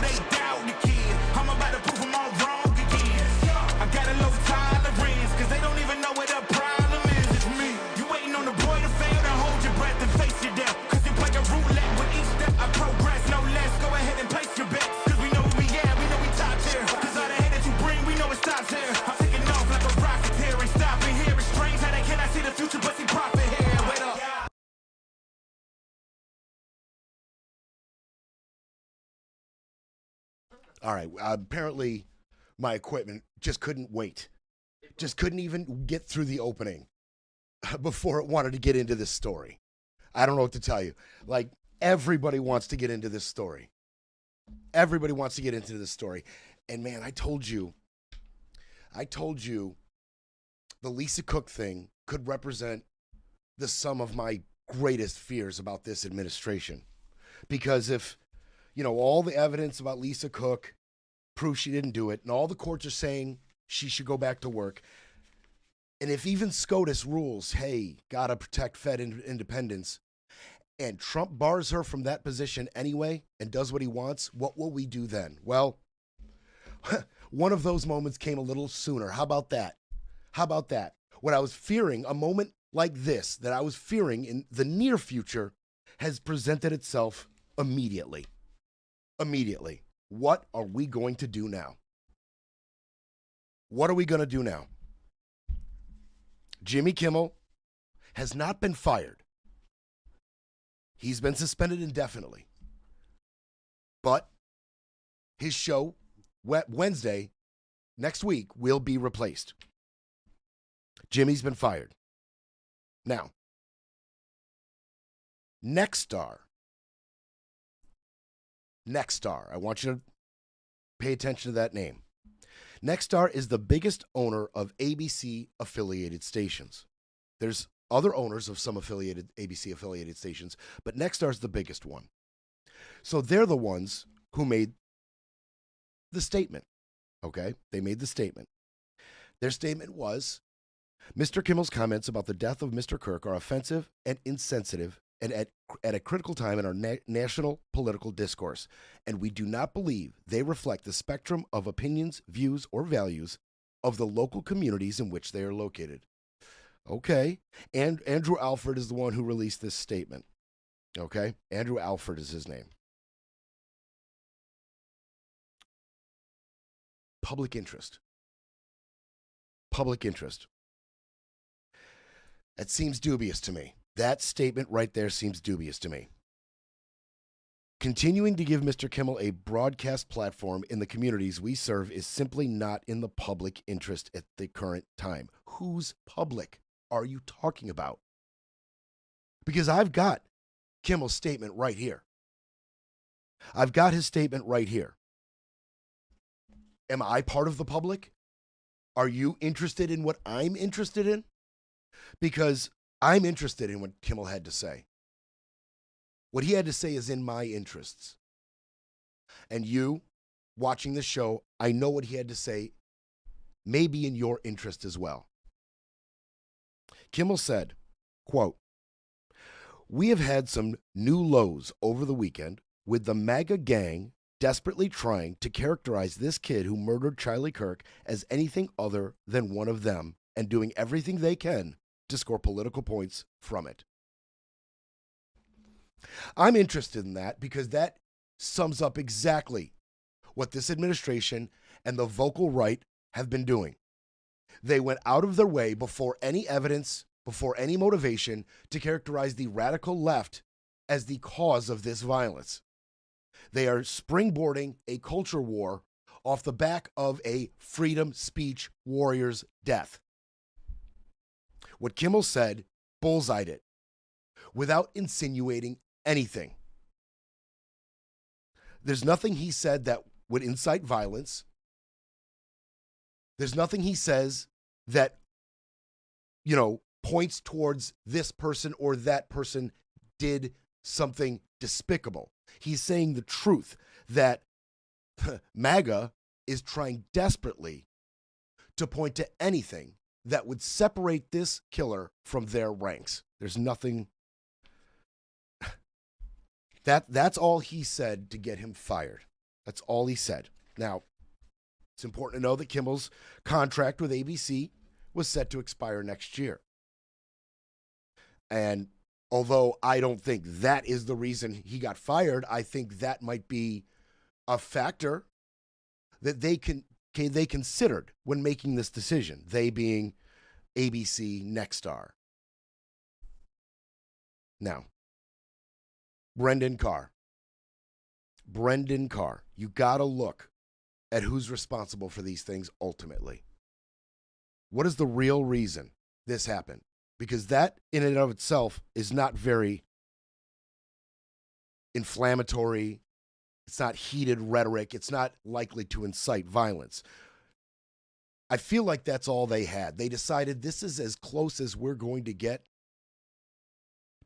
they doubt the kid. I'm about to prove them all wrong again. I got a low tolerance, cause they don't even know what the problem is. It's me. You waiting on the boy to fail, then hold your breath and face your death. Cause you play a roulette with each step I progress, no less. Go ahead and place your bets, cause we know who we are, we know we top tier. Cause all the hate that you bring, we know it stops here. I'm taking off like a rocket here, ain't stopping here. It's strange how they cannot see the future, but see profit here. Wait up. All right. Apparently, my equipment just couldn't wait. Just couldn't even get through the opening before it wanted to get into this story. I don't know what to tell you. Like, everybody wants to get into this story. Everybody wants to get into this story. And man, I told you the Lisa Cook thing could represent the sum of my greatest fears about this administration. Because if, all the evidence about Lisa Cook proves she didn't do it, and all the courts are saying she should go back to work, and if even SCOTUS rules, hey, gotta protect Fed independence, and Trump bars her from that position anyway and does what he wants, what will we do then? Well, one of those moments came a little sooner. How about that? What I was fearing, a moment like this, that I was fearing in the near future, has presented itself immediately. What are we going to do now? What are we going to do now? Jimmy Kimmel has not been fired. He's been suspended indefinitely. But his show, Wednesday, next week, will be replaced. Jimmy's been fired. Now, Nexstar, I want you to pay attention to that name. Nexstar is the biggest owner of ABC-affiliated stations. There's other owners of some ABC-affiliated stations, but Nexstar is the biggest one. So they're the ones who made the statement, okay? They made the statement. Their statement was, Mr. Kimmel's comments about the death of Mr. Kirk are offensive and insensitive and at a critical time in our national political discourse, and we do not believe they reflect the spectrum of opinions, views, or values of the local communities in which they are located. Okay, and Andrew Alford is the one who released this statement. Okay, Andrew Alford is his name. Public interest. That seems dubious to me. That statement right there seems dubious to me. Continuing to give Mr. Kimmel a broadcast platform in the communities we serve is simply not in the public interest at the current time. Whose public are you talking about? Because I've got Kimmel's statement right here. I've got his statement right here. Am I part of the public? Are you interested in what I'm interested in? Because I'm interested in what Kimmel had to say. What he had to say is in my interests. And you, watching the show, I know what he had to say may be in your interest as well. Kimmel said, quote, "We have had some new lows over the weekend with the MAGA gang desperately trying to characterize this kid who murdered Charlie Kirk as anything other than one of them and doing everything they can to score political points from it." I'm interested in that because that sums up exactly what this administration and the vocal right have been doing. They went out of their way before any evidence, before any motivation, to characterize the radical left as the cause of this violence. They are springboarding a culture war off the back of a freedom speech warrior's death. What Kimmel said bullseyed it without insinuating anything. There's nothing he said that would incite violence. There's nothing he says that, points towards this person or that person did something despicable. He's saying the truth that MAGA is trying desperately to point to anything that would separate this killer from their ranks. There's nothing. That's all he said to get him fired. That's all he said. Now, it's important to know that Kimmel's contract with ABC was set to expire next year. And although I don't think that is the reason he got fired, I think that might be a factor that they considered when making this decision, they being ABC Nexstar. Now, Brendan Carr. You got to look at who's responsible for these things ultimately. What is the real reason this happened? Because that in and of itself is not very inflammatory. It's not heated rhetoric. It's not likely to incite violence. I feel like that's all they had. They decided this is as close as we're going to get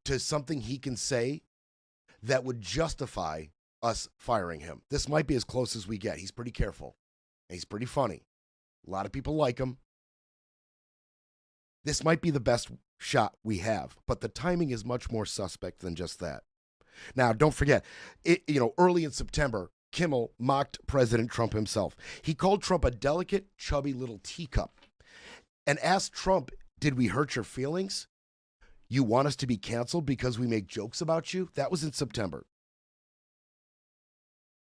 to something he can say that would justify us firing him. This might be as close as we get. He's pretty careful. And he's pretty funny. A lot of people like him. This might be the best shot we have, but the timing is much more suspect than just that. Now, don't forget, early in September, Kimmel mocked President Trump himself. He called Trump a delicate, chubby little teacup and asked Trump, "Did we hurt your feelings? You want us to be canceled because we make jokes about you?" That was in September.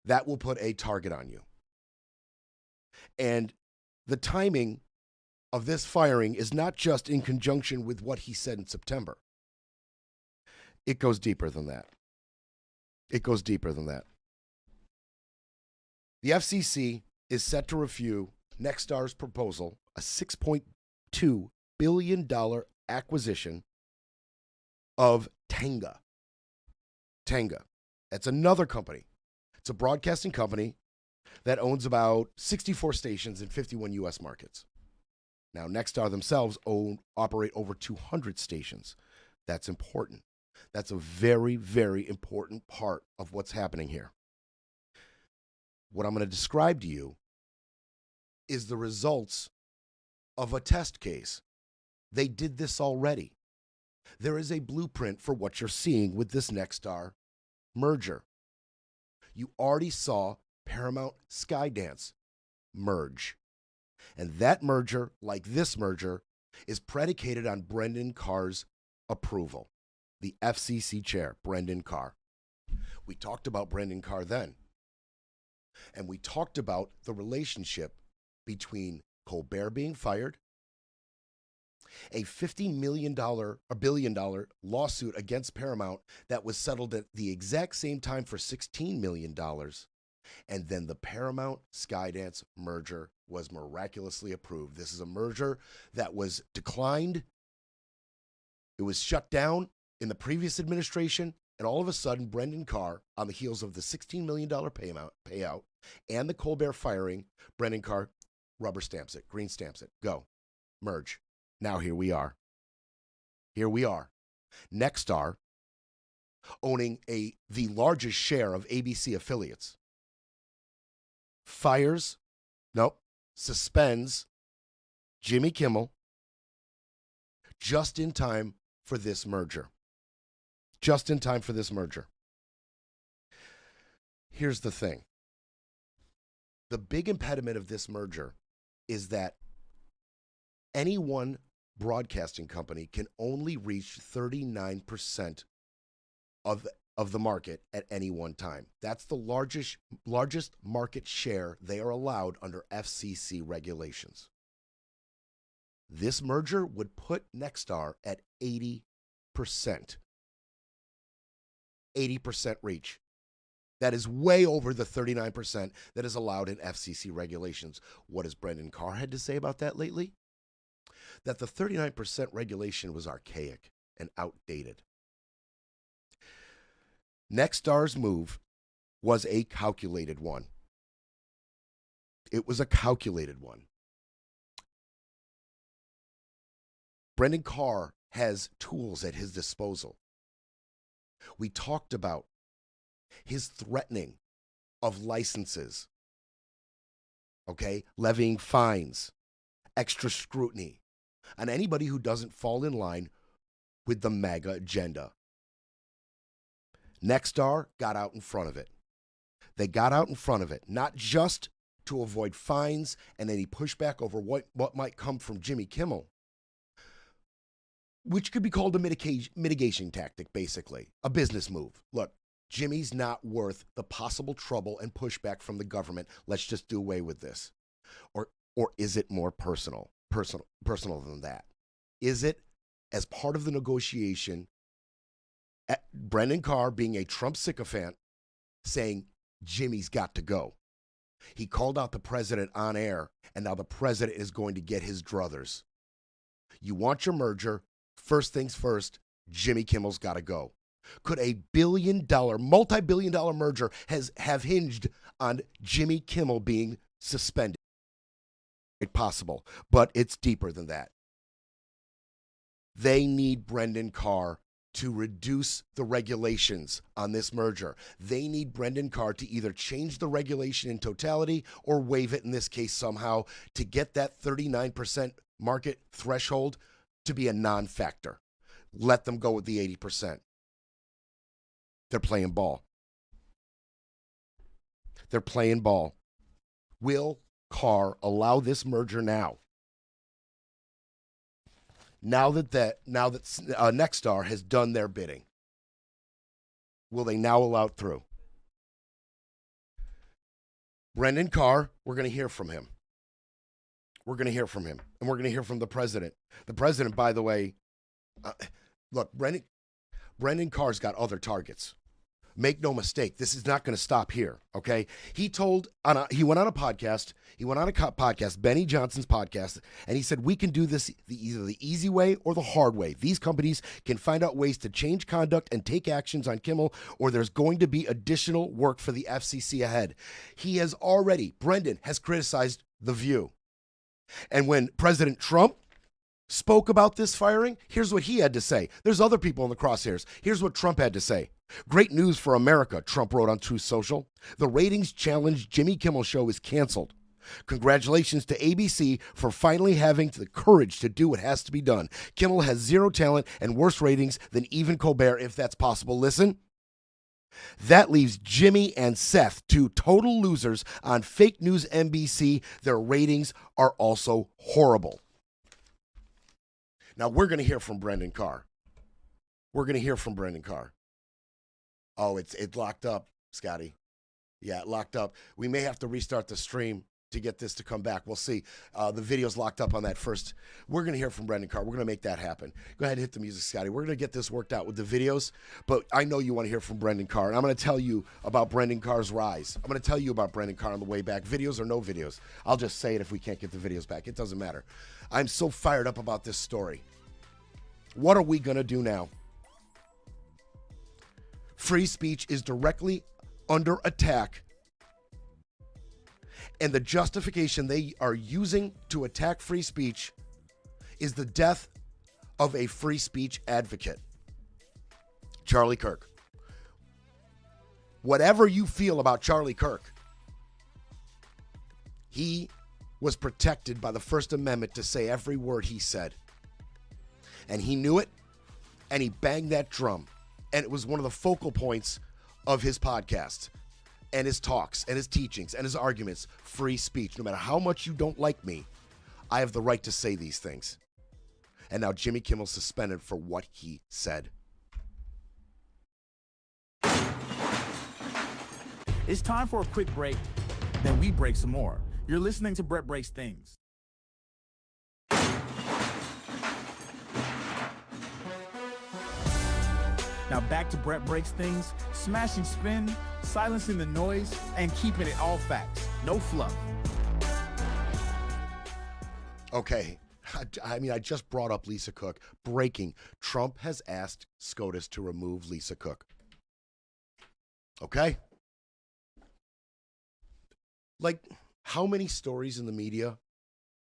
That will put a target on you. And the timing of this firing is not just in conjunction with what he said in September. It goes deeper than that. The FCC is set to review Nexstar's proposal, a $6.2 billion acquisition of Tenga. That's another company. It's a broadcasting company that owns about 64 stations in 51 U.S. markets. Now, Nexstar themselves operate over 200 stations. That's important. That's a very, very important part of what's happening here. What I'm going to describe to you is the results of a test case. They did this already. There is a blueprint for what you're seeing with this Nexstar merger. You already saw Paramount Skydance merge. And that merger, like this merger, is predicated on Brendan Carr's approval. The FCC chair, Brendan Carr. We talked about Brendan Carr then. And we talked about the relationship between Colbert being fired, a $1 billion lawsuit against Paramount that was settled at the exact same time for $16 million. And then the Paramount Skydance merger was miraculously approved. This is a merger that was declined. It was shut down in the previous administration. And all of a sudden, Brendan Carr, on the heels of the $16 million payout and the Colbert firing, Brendan Carr rubber stamps it, green stamps it. Go. Merge. Now here we are. Nexstar owning the largest share of ABC affiliates suspends Jimmy Kimmel just in time for this merger. Here's the thing. The big impediment of this merger is that any one broadcasting company can only reach 39% of the market at any one time. That's the largest market share they are allowed under FCC regulations. This merger would put Nexstar at 80%. 80% reach. That is way over the 39% that is allowed in FCC regulations. What has Brendan Carr had to say about that lately? That the 39% regulation was archaic and outdated. Nexstar's move was a calculated one. It was a calculated one. Brendan Carr has tools at his disposal. We talked about his threatening of licenses, levying fines, extra scrutiny on anybody who doesn't fall in line with the MAGA agenda. Nexstar got out in front of it. They got out in front of it, not just to avoid fines and any pushback over what might come from Jimmy Kimmel, which could be called a mitigation tactic, basically, a business move. Look, Jimmy's not worth the possible trouble and pushback from the government. Let's just do away with this. Or is it more personal than that? Is it, as part of the negotiation, Brendan Carr being a Trump sycophant saying Jimmy's got to go? He called out the president on air, and now the president is going to get his druthers. You want your merger? First things first, Jimmy Kimmel's got to go. Could a multi-billion-dollar merger have hinged on Jimmy Kimmel being suspended? It's possible, but it's deeper than that. They need Brendan Carr to reduce the regulations on this merger. They need Brendan Carr to either change the regulation in totality or waive it in this case somehow to get that 39% market threshold to be a non-factor. Let them go with the 80%. They're playing ball. They're playing ball. Will Carr allow this merger now? Now that Nexstar has done their bidding, will they now allow it through? Brendan Carr, we're going to hear from him. We're going to hear from him, and we're going to hear from the president. The president, by the way, look, Brendan Carr's got other targets. Make no mistake, this is not going to stop here, okay? He went on a podcast, Benny Johnson's podcast, and he said, we can do this either the easy way or the hard way. These companies can find out ways to change conduct and take actions on Kimmel, or there's going to be additional work for the FCC ahead. Brendan has criticized The View. And when President Trump spoke about this firing, here's what he had to say. There's other people in the crosshairs. Here's what Trump had to say. Great news for America, Trump wrote on Truth Social. The ratings challenge Jimmy Kimmel show is canceled. Congratulations to ABC for finally having the courage to do what has to be done. Kimmel has zero talent and worse ratings than even Colbert, if that's possible. Listen. That leaves Jimmy and Seth, two total losers on fake news NBC. Their ratings are also horrible. Now, we're going to hear from Brendan Carr. Oh, it's locked up, Scotty. Yeah, locked up. We may have to restart the stream to get this to come back. We'll see. The video's locked up on that first. We're going to hear from Brendan Carr. We're going to make that happen. Go ahead and hit the music, Scotty. We're going to get this worked out with the videos, but I know you want to hear from Brendan Carr, and I'm going to tell you about Brendan Carr's rise. I'm going to tell you about Brendan Carr on the way back. Videos or no videos. I'll just say it if we can't get the videos back. It doesn't matter. I'm so fired up about this story. What are we going to do now? Free speech is directly under attack, and the justification they are using to attack free speech is the death of a free speech advocate, Charlie Kirk. Whatever you feel about Charlie Kirk, he was protected by the First Amendment to say every word he said. And he knew it, and he banged that drum. And it was one of the focal points of his podcast and his talks and his teachings and his arguments. Free speech. No matter how much you don't like me, I have the right to say these things. And now Jimmy Kimmel's suspended for what he said. It's time for a quick break, then we break some more. You're listening to Brett Breaks Things. Now back to Brett Breaks Things, smashing spin, silencing the noise, and keeping it all facts, no fluff. Okay, I just brought up Lisa Cook. Breaking. Trump has asked SCOTUS to remove Lisa Cook. Okay? Like, how many stories in the media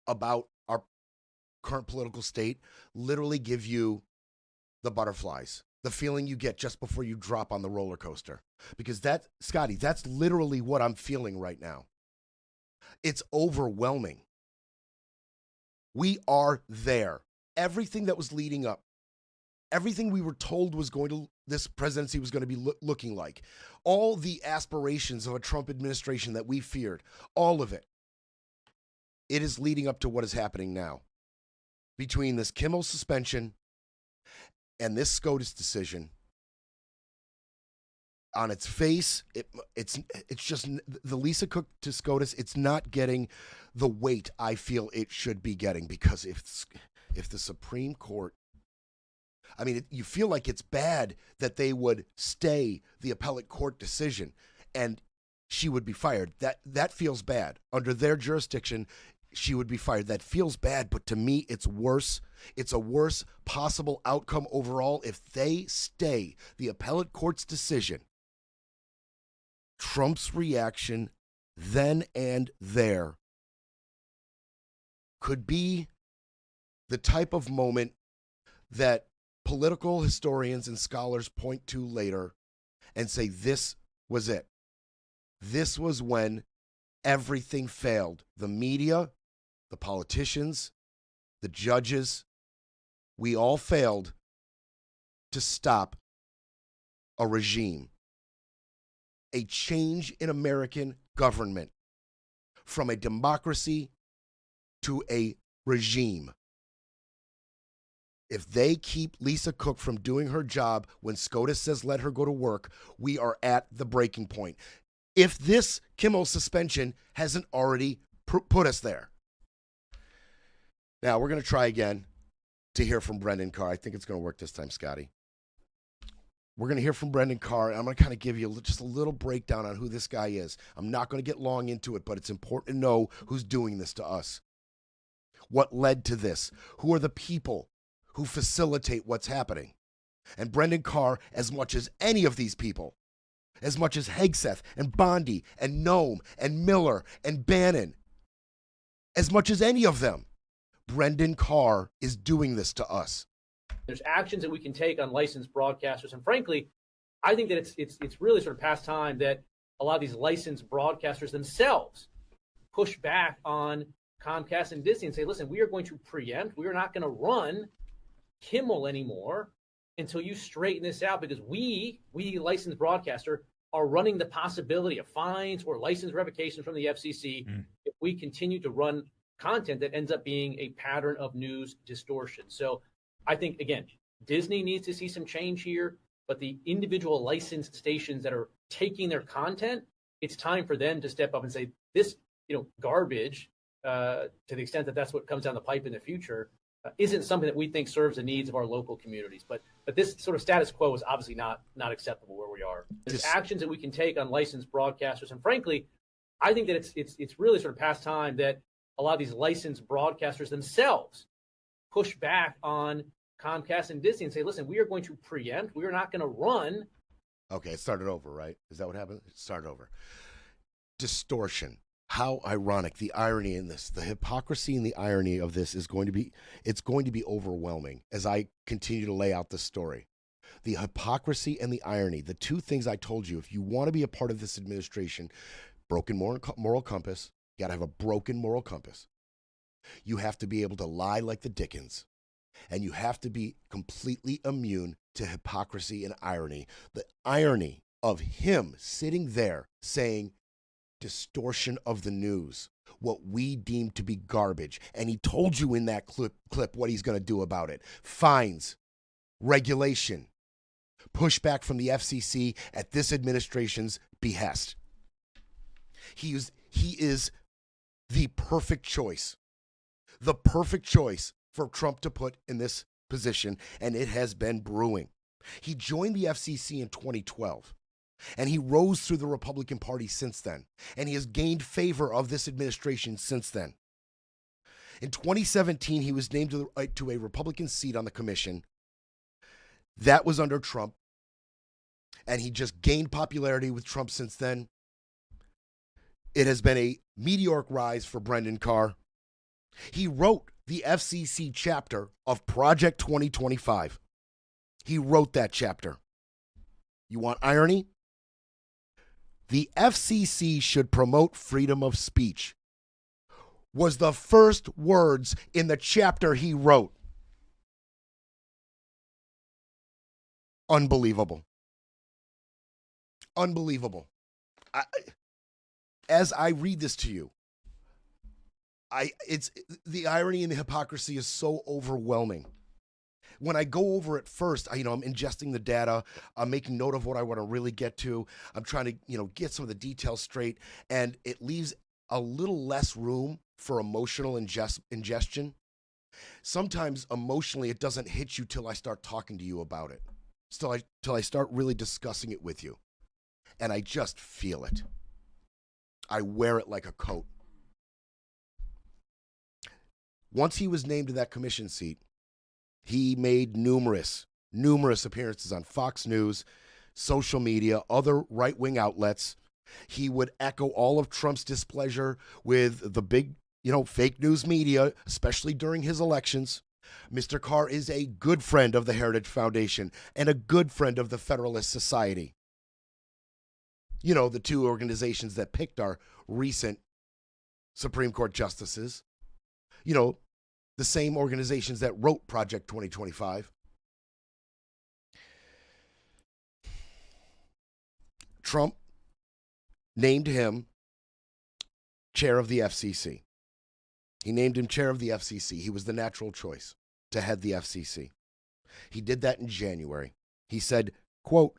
about our current political state literally give you the butterflies? The feeling you get just before you drop on the roller coaster. Because Scotty, that's literally what I'm feeling right now. It's overwhelming. We are there. Everything that was leading up, everything we were told was going to this presidency was going to be looking like. All the aspirations of a Trump administration that we feared, all of it. It is leading up to what is happening now. Between this Kimmel suspension and this SCOTUS decision, on its face, it's just the Lisa Cook to SCOTUS. It's not getting the weight I feel it should be getting, because if the Supreme Court, I mean, you feel like it's bad that they would stay the appellate court decision and she would be fired. That feels bad. Under their jurisdiction, she would be fired. That feels bad, but to me, it's worse. It's a worse possible outcome overall if they stay the appellate court's decision. Trump's reaction then and there could be the type of moment that political historians and scholars point to later and say, this was it. This was when everything failed. The media, the politicians, the judges, we all failed to stop a regime. A change in American government from a democracy to a regime. If they keep Lisa Cook from doing her job when SCOTUS says let her go to work, we are at the breaking point. If this Kimmel suspension hasn't already put us there. Now, we're going to try again to hear from Brendan Carr. I think it's going to work this time, Scotty. We're going to hear from Brendan Carr, and I'm going to kind of give you just a little breakdown on who this guy is. I'm not going to get long into it, but it's important to know who's doing this to us. What led to this? Who are the people who facilitate what's happening? And Brendan Carr, as much as any of these people, as much as Hegseth and Bondi and Noem and Miller and Bannon, as much as any of them, Brendan Carr is doing this to us. There's actions that we can take on licensed broadcasters. And frankly, I think that it's really sort of past time that a lot of these licensed broadcasters themselves push back on Comcast and Disney and say, listen, we are going to preempt. We are not going to run Kimmel anymore until you straighten this out, because we licensed broadcaster, are running the possibility of fines or license revocations from the FCC if we continue to run content that ends up being a pattern of news distortion. So I think, again, Disney needs to see some change here, but the individual licensed stations that are taking their content, it's time for them to step up and say, this, garbage, to the extent that that's what comes down the pipe in the future, isn't something that we think serves the needs of our local communities. But this sort of status quo is obviously not acceptable where we are. There's actions that we can take on licensed broadcasters. And frankly, I think that it's really sort of past time that a lot of these licensed broadcasters themselves push back on Comcast and Disney and say, listen, we are going to preempt. We are not going to run. Okay, it started over, right? Is that what happened? It started over. Distortion. How ironic. The irony in this, the hypocrisy and the irony of this is going to be overwhelming as I continue to lay out the story. The hypocrisy and the irony, the two things I told you, if you want to be a part of this administration, broken moral compass, you got to have a broken moral compass. You have to be able to lie like the Dickens, and you have to be completely immune to hypocrisy and irony. The irony of him sitting there saying, distortion of the news, what we deem to be garbage. And he told you in that clip what he's going to do about it. Fines, regulation, pushback from the FCC at this administration's behest. He is the perfect choice for Trump to put in this position, and it has been brewing. He joined the FCC in 2012. And he rose through the Republican Party since then. And he has gained favor of this administration since then. In 2017, he was named to a Republican seat on the commission. That was under Trump. And he just gained popularity with Trump since then. It has been a meteoric rise for Brendan Carr. He wrote the FCC chapter of Project 2025. He wrote that chapter. You want irony? The FCC should promote freedom of speech was the first words in the chapter he wrote. Unbelievable. Unbelievable. As I read this to you, it's the irony and the hypocrisy is so overwhelming. When I go over it first, I'm ingesting the data. I'm making note of what I want to really get to. I'm trying to, get some of the details straight, and it leaves a little less room for emotional ingestion. Sometimes emotionally, it doesn't hit you till I start talking to you about it. Till I start really discussing it with you, and I just feel it. I wear it like a coat. Once he was named to that commission seat, he made numerous appearances on Fox News, social media, other right-wing outlets. He would echo all of Trump's displeasure with the big, fake news media, especially during his elections. Mr. Carr is a good friend of the Heritage Foundation and a good friend of the Federalist Society. The two organizations that picked our recent Supreme Court justices. The same organizations that wrote Project 2025. Trump named him chair of the FCC. He named him chair of the FCC. He was the natural choice to head the FCC. He did that in January. He said, quote,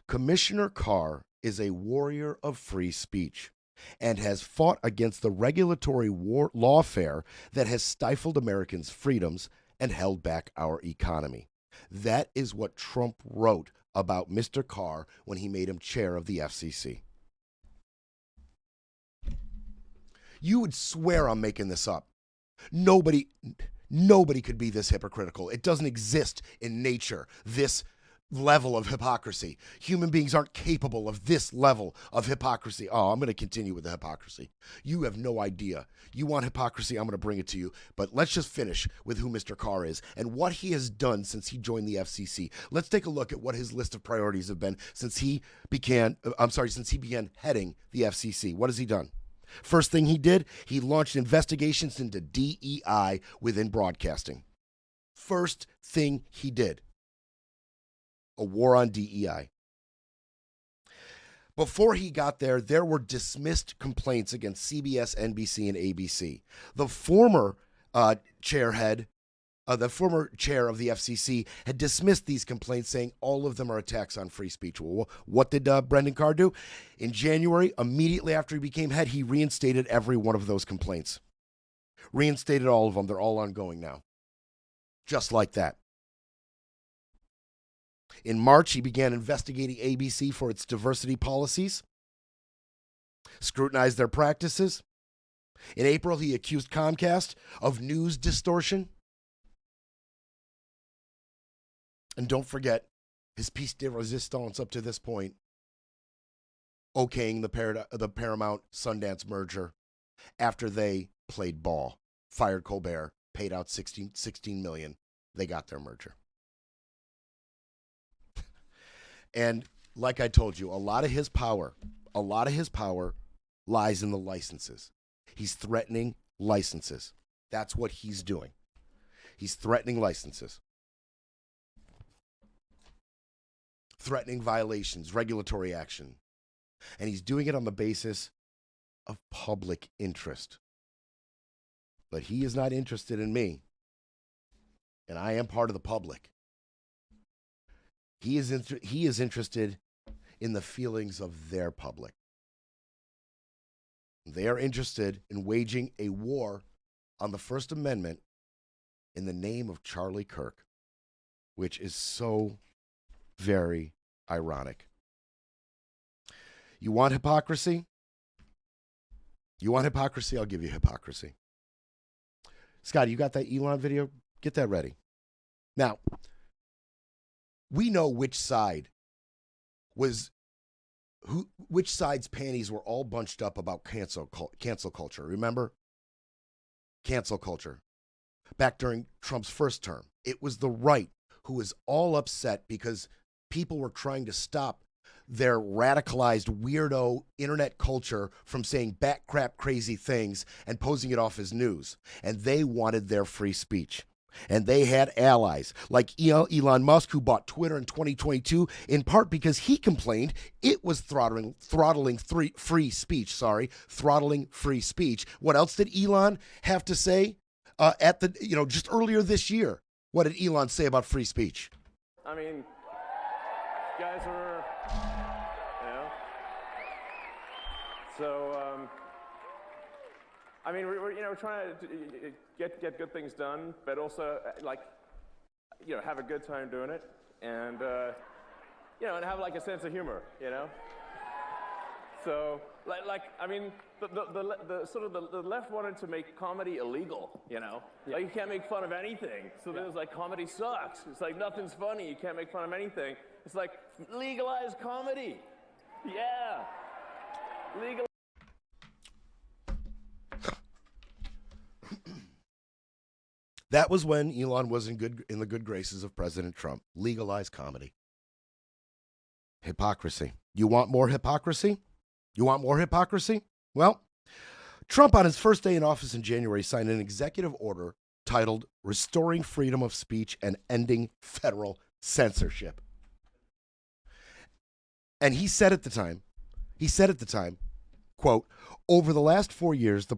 Commissioner Carr is a warrior of free speech and has fought against the regulatory lawfare that has stifled Americans' freedoms and held back our economy. That is what Trump wrote about Mr. Carr when he made him chair of the FCC. You would swear I'm making this up. Nobody could be this hypocritical. It doesn't exist in nature, this level of hypocrisy. Human beings aren't capable of this level of hypocrisy. Oh, I'm going to continue with the hypocrisy. You have no idea. You want hypocrisy, I'm going to bring it to you. But let's just finish with who Mr. Carr is and what he has done since he joined the FCC. Let's take a look at what his list of priorities have been since he began heading the FCC. What has he done? First thing he did, he launched investigations into DEI within broadcasting. First thing he did. A war on DEI. Before he got there, there were dismissed complaints against CBS, NBC, and ABC. The former chair of the FCC had dismissed these complaints, saying all of them are attacks on free speech. Well, what did Brendan Carr do? In January, immediately after he became head, he reinstated every one of those complaints. Reinstated all of them. They're all ongoing now. Just like that. In March, he began investigating ABC for its diversity policies, scrutinized their practices. In April, he accused Comcast of news distortion. And don't forget his piece de resistance up to this point, okaying the Paramount Sundance merger after they played ball, fired Colbert, paid out $16 million. They got their merger. And like I told you, a lot of his power lies in the licenses. He's threatening licenses. That's what he's doing. He's threatening licenses. Threatening violations, regulatory action. And he's doing it on the basis of public interest. But he is not interested in me. And I am part of the public. He is interested in the feelings of their public. They are interested in waging a war on the First Amendment in the name of Charlie Kirk, which is so very ironic. You want hypocrisy? I'll give you hypocrisy. Scott, you got that Elon video? Get that ready. Now, we know which side's panties were all bunched up about cancel culture. Remember? Cancel culture. Back during Trump's first term. It was the right who was all upset because people were trying to stop their radicalized weirdo internet culture from saying bat crap crazy things and posing it off as news. And they wanted their free speech. And they had allies like Elon Musk, who bought Twitter in 2022, in part because he complained it was throttling free speech. Throttling free speech. What else did Elon have to say just earlier this year? What did Elon say about free speech? I mean, guys are, so, I mean, we're trying to get good things done, but also, have a good time doing it, and, and have, like, a sense of humor, So, I mean, the left wanted to make comedy illegal, Like, you can't make fun of anything. So there's like, comedy sucks. It's like, nothing's funny. You can't make fun of anything. It's like, legalize comedy. Yeah. Legal. That was when Elon was in the good graces of President Trump. Legalize comedy. Hypocrisy. You want more hypocrisy? You want more hypocrisy? Well, Trump, on his first day in office in January, signed an executive order titled Restoring Freedom of Speech and Ending Federal Censorship. And he said at the time, quote, over the last 4 years, the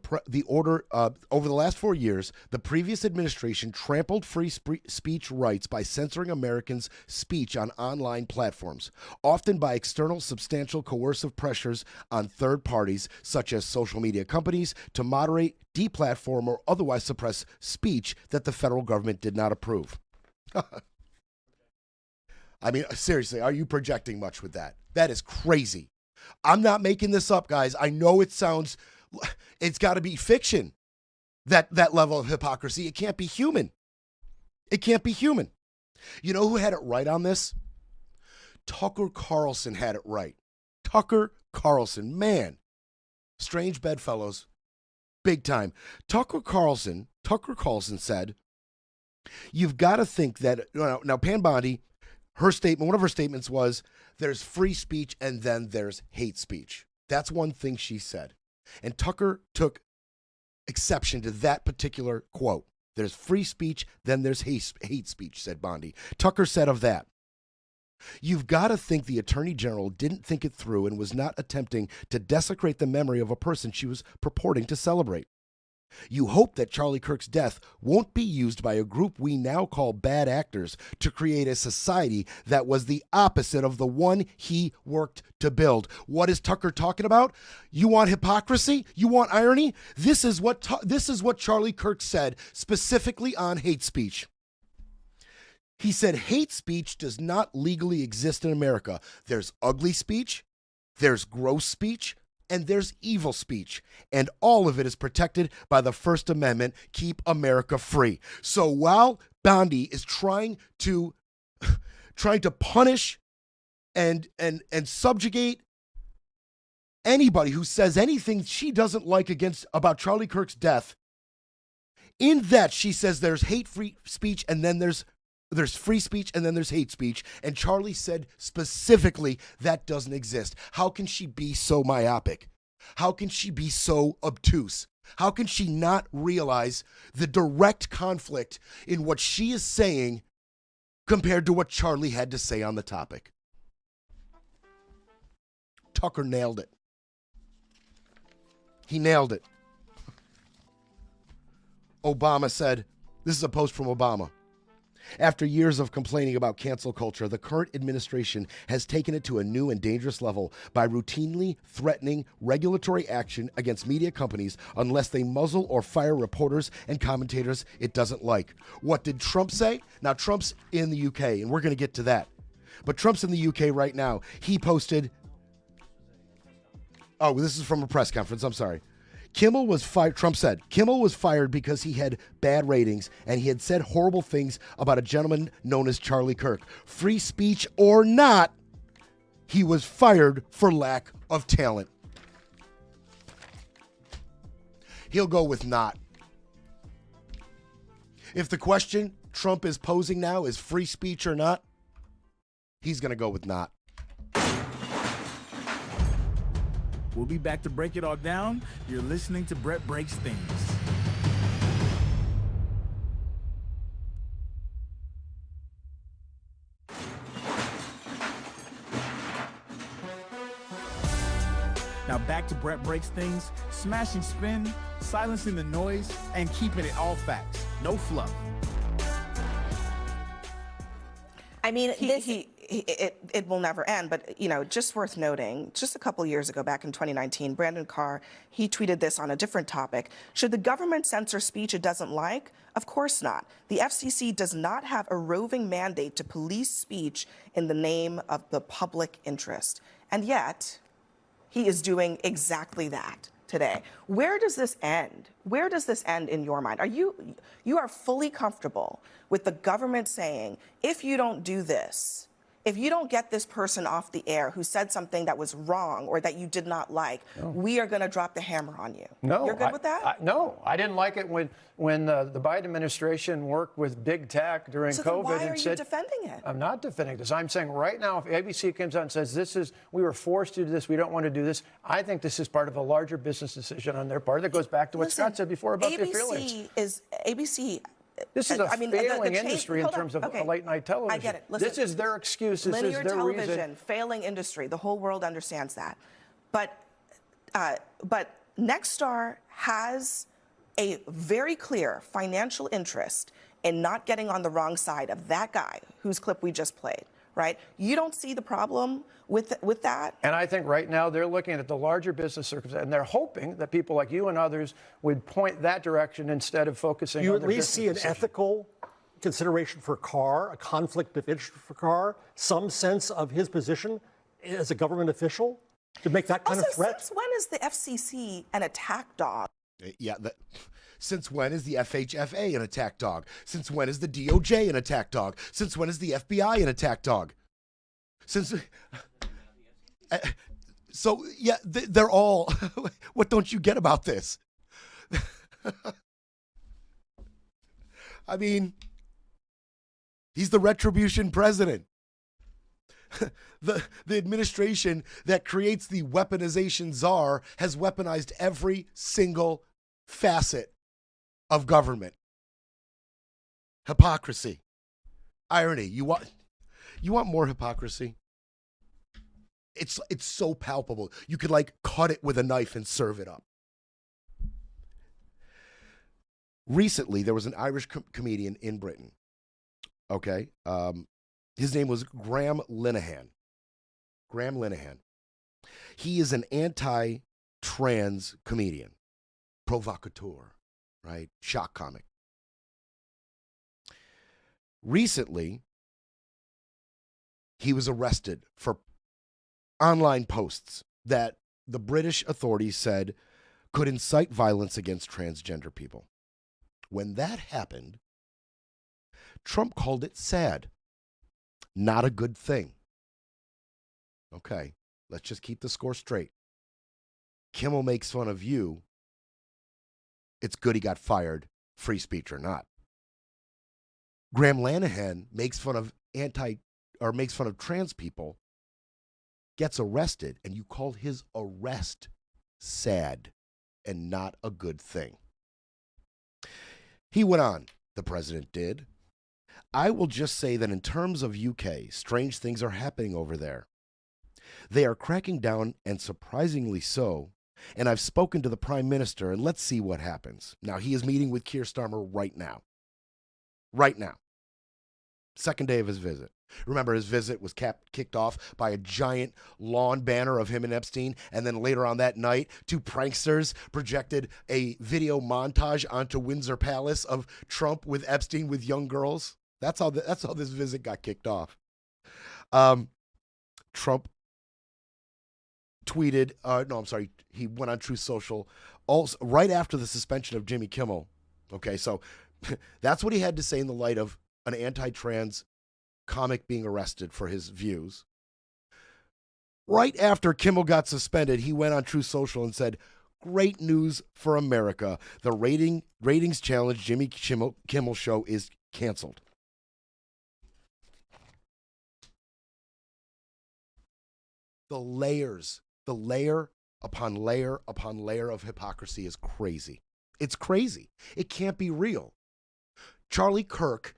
previous administration trampled free speech rights by censoring Americans' speech on online platforms, often by external substantial coercive pressures on third parties, such as social media companies, to moderate, deplatform, or otherwise suppress speech that the federal government did not approve. I mean, seriously, are you projecting much with that? That is crazy. I'm not making this up, guys. I know it's got to be fiction, that level of hypocrisy. It can't be human. It can't be human. You know who had it right on this? Tucker Carlson had it right. Tucker Carlson, man. Strange bedfellows. Big time. Tucker Carlson said, you've got to think that, now Pam Bondi, one of her statements was, there's free speech and then there's hate speech. That's one thing she said. And Tucker took exception to that particular quote. There's free speech, then there's hate speech, said Bondi. Tucker said of that, you've got to think the Attorney General didn't think it through and was not attempting to desecrate the memory of a person she was purporting to celebrate. You hope that Charlie Kirk's death won't be used by a group we now call bad actors to create a society that was the opposite of the one he worked to build. What is Tucker talking about? You want hypocrisy? You want irony? This is what Charlie Kirk said specifically on hate speech. He said hate speech does not legally exist in America. There's ugly speech, there's gross speech, and there's evil speech, and all of it is protected by the First Amendment. Keep America free. So while Bondi is trying to punish and subjugate anybody who says anything she doesn't like about Charlie Kirk's death, in that she says there's hate-free speech and then there's free speech and then there's hate speech. And Charlie said specifically that doesn't exist. How can she be so myopic? How can she be so obtuse? How can she not realize the direct conflict in what she is saying compared to what Charlie had to say on the topic? Tucker nailed it. He nailed it. Obama said, this is a post from Obama. After years of complaining about cancel culture, the current administration has taken it to a new and dangerous level by routinely threatening regulatory action against media companies unless they muzzle or fire reporters and commentators it doesn't like. What did Trump say? Now, Trump's in the UK, and we're going to get to that. But Trump's in the UK right now. He posted... Oh, this is from a press conference. I'm sorry. Kimmel was fired. Trump said Kimmel was fired because he had bad ratings and he had said horrible things about a gentleman known as Charlie Kirk. Free speech or not, he was fired for lack of talent. He'll go with not. If the question Trump is posing now is free speech or not, he's going to go with not. We'll be back to break it all down. You're listening to Brett Breaks Things. Now back to Brett Breaks Things, smashing spin, silencing the noise, and keeping it all facts. No fluff. I mean, it will never end, but, you know, just worth noting, just a couple years ago, back in 2019, Brandon Carr, he tweeted this on a different topic. Should the government censor speech it doesn't like? Of course not. The FCC does not have a roving mandate to police speech in the name of the public interest. And yet, he is doing exactly that today. Where does this end? Where does this end in your mind? You are fully comfortable with the government saying, if you don't do this, if you don't get this person off the air who said something that was wrong or that you did not like, we are going to drop the hammer on you? No, You're good with that? No, I didn't like it when the Biden administration worked with big tech during So COVID. then why and are said, you defending it? I'm not defending this. I'm saying right now, if ABC comes out and says we were forced to do this, we don't want to do this, I think this is part of a larger business decision on their part that goes back to what Scott said before about the affiliates. This is a failing industry in terms of late night television. I get it. Listen, this is their excuse. This linear is their television, reason. failing industry. The whole world understands that. But Nexstar has a very clear financial interest in not getting on the wrong side of that guy whose clip we just played, right? You don't see the problem with that? And I think right now they're looking at the larger business circumstances, and they're hoping that people like you and others would point that direction instead of focusing you on at their least see an decision. ethical consideration for Carr, a conflict of interest for Carr, some sense of his position as a government official to make that kind of threat? Since when is the FCC an attack dog? Yeah, since when is the FHFA an attack dog? Since when is the DOJ an attack dog? Since when is the FBI an attack dog? So, yeah, they're all... What don't you get about this? I mean, he's the retribution president. The administration that creates the weaponization czar has weaponized every single facet of government. Hypocrisy. Irony. You want more hypocrisy? It's so palpable. You could cut it with a knife and serve it up. Recently, there was an Irish comedian in Britain. Okay. His name was Graham Linehan. Graham Linehan. He is an anti-trans comedian. Provocateur, right? Shock comic. Recently, he was arrested for online posts that the British authorities said could incite violence against transgender people. When that happened, Trump called it sad. Not a good thing. Okay, let's just keep the score straight. Kimmel makes fun of you. It's good he got fired, free speech or not. Graham Linehan makes fun of trans people, gets arrested, and you call his arrest sad and not a good thing. He went on, the president did. I will just say that in terms of UK, strange things are happening over there. They are cracking down, and surprisingly so, and I've spoken to the Prime Minister, and let's see what happens. Now, he is meeting with Keir Starmer right now. Right now. Second day of his visit. Remember, his visit was kicked off by a giant lawn banner of him and Epstein, and then later on that night, two pranksters projected a video montage onto Windsor Palace of Trump with Epstein with young girls. That's how this visit got kicked off. Trump tweeted, he went on Truth Social also right after the suspension of Jimmy Kimmel. Okay, so that's what he had to say in the light of an anti-trans comic being arrested for his views. Right after Kimmel got suspended, he went on Truth Social and said, "Great news for America. The ratings challenge Jimmy Kimmel show is canceled." The layer upon layer upon layer of hypocrisy is crazy. It's crazy. It can't be real. Charlie Kirk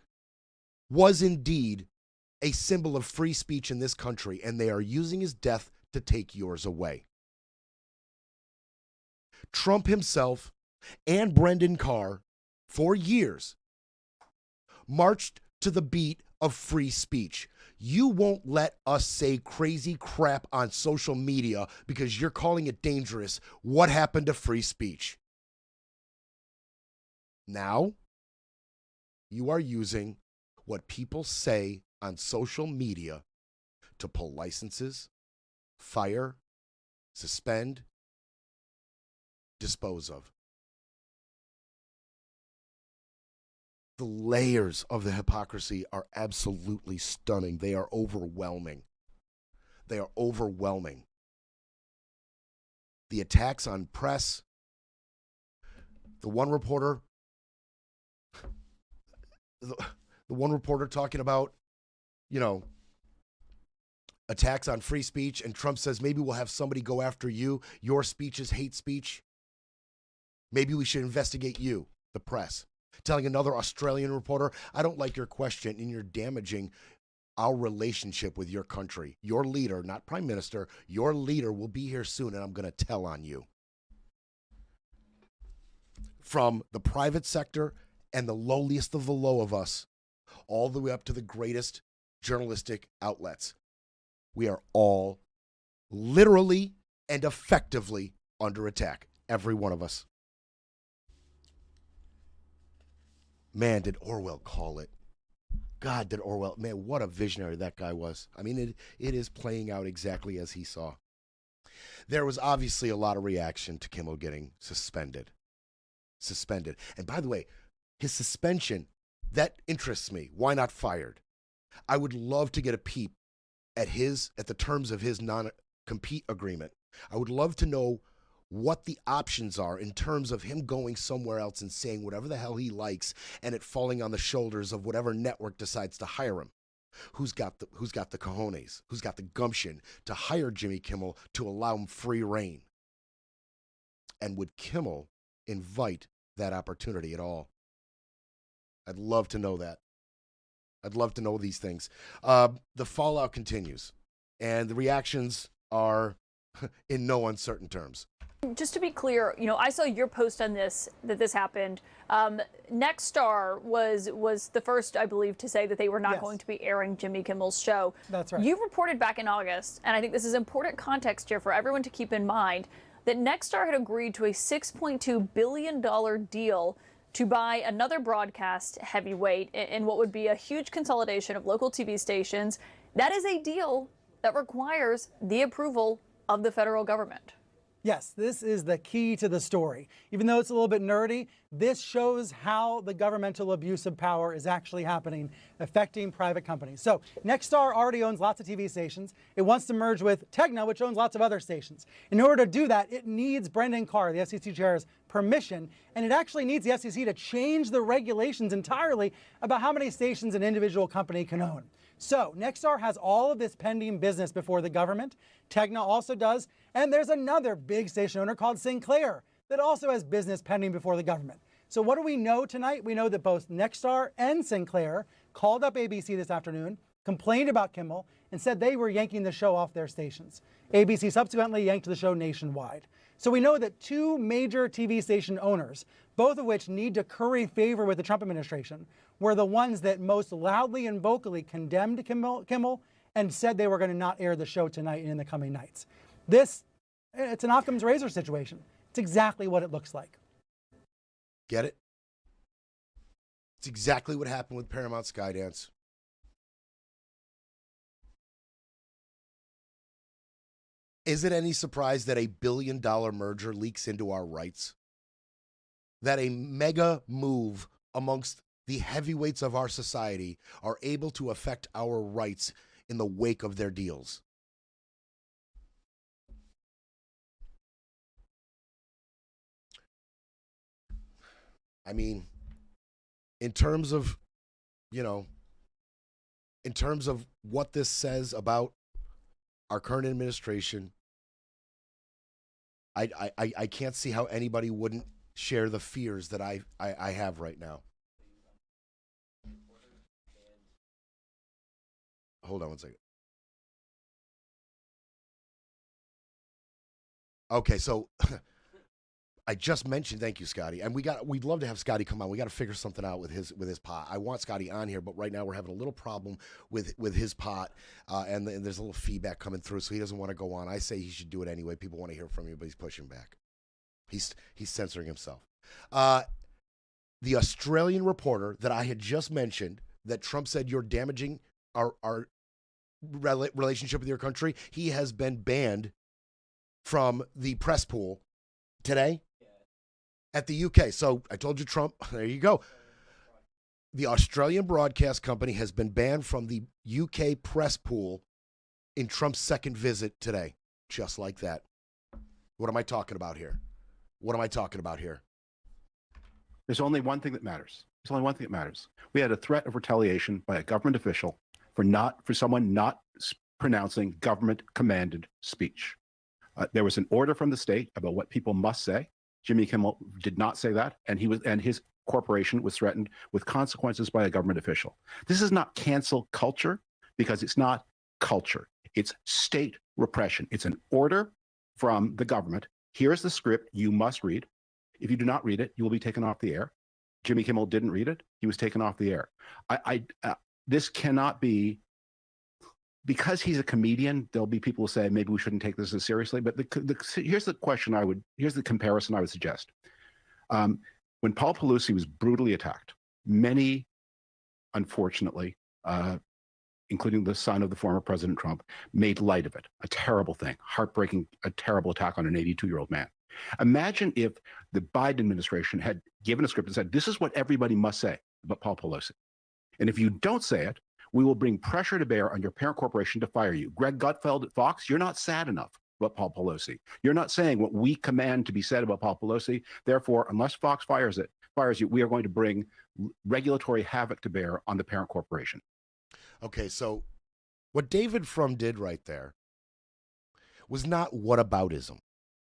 was indeed a symbol of free speech in this country, and they are using his death to take yours away. Trump himself and Brendan Carr, for years, marched to the beat of free speech. You won't let us say crazy crap on social media because you're calling it dangerous. What happened to free speech? Now, you are using what people say on social media to pull licenses, fire, suspend, dispose of. The layers of the hypocrisy are absolutely stunning. They are overwhelming. They are overwhelming. The attacks on press, the one reporter talking about, attacks on free speech, and Trump says maybe we'll have somebody go after you. Your speech is hate speech. Maybe we should investigate you, the press. Telling another Australian reporter, I don't like your question and you're damaging our relationship with your country. Your leader, not prime minister, your leader will be here soon and I'm going to tell on you. From the private sector and the lowliest of the low of us, all the way up to the greatest journalistic outlets, we are all literally and effectively under attack. Every one of us. Man, did Orwell call it. God, did Orwell. Man, what a visionary that guy was. I mean, it is playing out exactly as he saw. There was obviously a lot of reaction to Kimmel getting suspended. And by the way, his suspension, that interests me. Why not fired? I would love to get a peep at the terms of his non-compete agreement. I would love to know what the options are in terms of him going somewhere else and saying whatever the hell he likes and it falling on the shoulders of whatever network decides to hire him. Who's got the cojones? Who's got the gumption to hire Jimmy Kimmel to allow him free reign? And would Kimmel invite that opportunity at all? I'd love to know that. I'd love to know these things. The fallout continues, and the reactions are in no uncertain terms. Just to be clear, I saw your post on this, that this happened. Nexstar was the first, I believe, to say that they were not going to be airing Jimmy Kimmel's show. That's right. You reported back in August, and I think this is important context here for everyone to keep in mind, that Nexstar had agreed to a $6.2 billion deal to buy another broadcast heavyweight in what would be a huge consolidation of local TV stations. That is a deal that requires the approval of the federal government. Yes, this is the key to the story. Even though it's a little bit nerdy, this shows how the governmental abuse of power is actually happening, affecting private companies. So Nexstar already owns lots of TV stations. It wants to merge with Tegna, which owns lots of other stations. In order to do that, it needs Brendan Carr, the FCC chair's permission, and it actually needs the FCC to change the regulations entirely about how many stations an individual company can own. So Nexstar has all of this pending business before the government. Tegna also does. And there's another big station owner called Sinclair that also has business pending before the government. So what do we know tonight? We know that both Nexstar and Sinclair called up ABC this afternoon, complained about Kimmel, and said they were yanking the show off their stations. ABC subsequently yanked the show nationwide. So we know that two major TV station owners, both of which need to curry favor with the Trump administration, were the ones that most loudly and vocally condemned Kimmel and said they were going to not air the show tonight and in the coming nights. It's an Occam's razor situation. It's exactly what it looks like. Get it? It's exactly what happened with Paramount Skydance. Is it any surprise that a billion-dollar merger leaks into our rights? That a mega move amongst the heavyweights of our society are able to affect our rights in the wake of their deals? I mean, in terms of what this says about our current administration, I can't see how anybody wouldn't share the fears that I have right now. Hold on one second. Okay, so I just mentioned, thank you, Scotty, and we'd love to have Scotty come on. We got to figure something out with his pot. I want Scotty on here, but right now we're having a little problem with his pot, and there's a little feedback coming through, so he doesn't want to go on. I say he should do it anyway. People want to hear from you, but he's pushing back. He's censoring himself. The Australian reporter that I had just mentioned, that Trump said you're damaging our relationship with your country, he has been banned from the press pool today at the UK. So I told you, Trump, there you go. The Australian broadcast company has been banned from the UK press pool in Trump's second visit today. Just like that. What am I talking about here? What am I talking about here? There's only one thing that matters. There's only one thing that matters. We had a threat of retaliation by a government official for someone not pronouncing government-commanded speech. There was an order from the state about what people must say. Jimmy Kimmel did not say that, and his corporation was threatened with consequences by a government official. This is not cancel culture, because it's not culture. It's state repression. It's an order from the government. Here's the script you must read. If you do not read it, you will be taken off the air. Jimmy Kimmel didn't read it. He was taken off the air. This cannot be, because he's a comedian, there'll be people who say maybe we shouldn't take this as seriously. But here's the comparison I would suggest. When Paul Pelosi was brutally attacked, many, unfortunately, including the son of the former President Trump, made light of it. A terrible thing, heartbreaking, a terrible attack on an 82-year-old man. Imagine if the Biden administration had given a script and said, this is what everybody must say about Paul Pelosi. And if you don't say it, we will bring pressure to bear on your parent corporation to fire you. Greg Gutfeld at Fox, you're not sad enough about Paul Pelosi. You're not saying what we command to be said about Paul Pelosi. Therefore, unless Fox fires you, we are going to bring regulatory havoc to bear on the parent corporation. Okay, so what David Frum did right there was not whataboutism,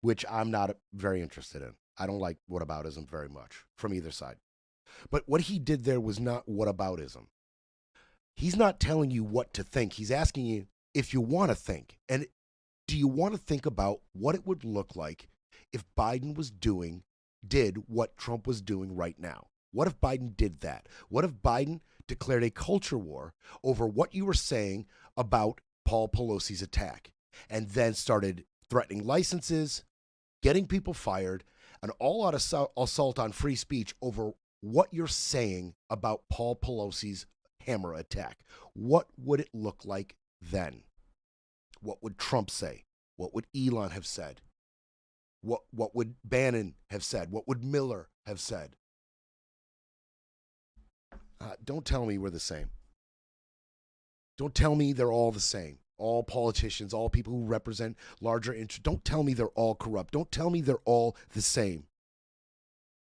which I'm not very interested in. I don't like whataboutism very much from either side. But what he did there was not whataboutism. He's not telling you what to think. He's asking you if you want to think. And do you want to think about what it would look like if Biden did what Trump was doing right now? What if Biden did that? What if Biden declared a culture war over what you were saying about Paul Pelosi's attack, and then started threatening licenses, getting people fired, an all-out assault on free speech over what you're saying about Paul Pelosi's hammer attack? What would it look like then? What would Trump say? What would Elon have said? What would Bannon have said? What would Miller have said? Don't tell me we're the same. Don't tell me they're all the same. All politicians, all people who represent larger interests. Don't tell me they're all corrupt. Don't tell me they're all the same.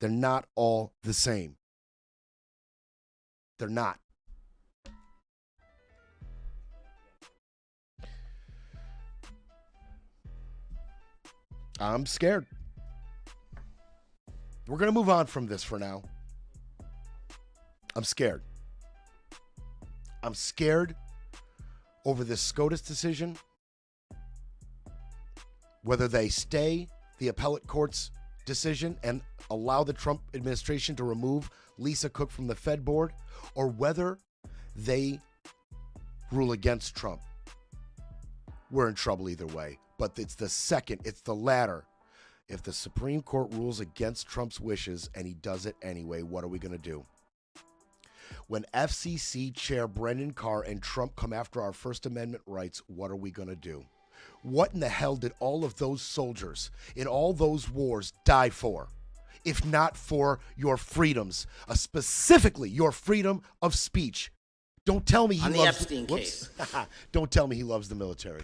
They're not all the same. They're not. I'm scared. We're going to move on from this for now. I'm scared. I'm scared over this SCOTUS decision, whether they stay the appellate court's decision and allow the Trump administration to remove Lisa Cook from the Fed board, or whether they rule against Trump. We're in trouble either way. But it's the latter. If the Supreme Court rules against Trump's wishes and he does it anyway, what are we going to do? When FCC Chair Brendan Carr and Trump come after our First Amendment rights, what are we going to do? What in the hell did all of those soldiers in all those wars die for, if not for your freedoms, specifically your freedom of speech? Don't tell me he loves... On the Epstein case. Don't tell me he loves the military.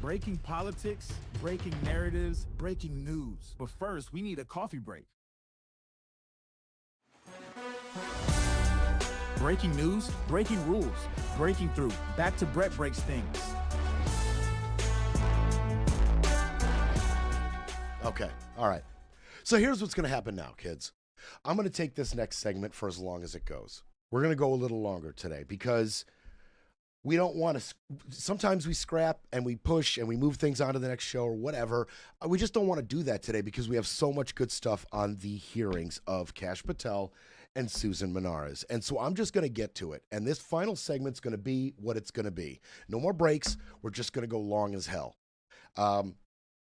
Breaking politics, breaking narratives, breaking news. But first, we need a coffee break. Breaking news, breaking rules, breaking through. Back to Brett Breaks Things. Okay, all right. So here's what's going to happen now, kids. I'm going to take this next segment for as long as it goes. We're going to go a little longer today because we don't want to, sometimes we scrap and we push and we move things on to the next show or whatever. We just don't want to do that today because we have so much good stuff on the hearings of Kash Patel and Susan Menares. And so I'm just going to get to it. And this final segment's going to be what it's going to be. No more breaks. We're just going to go long as hell.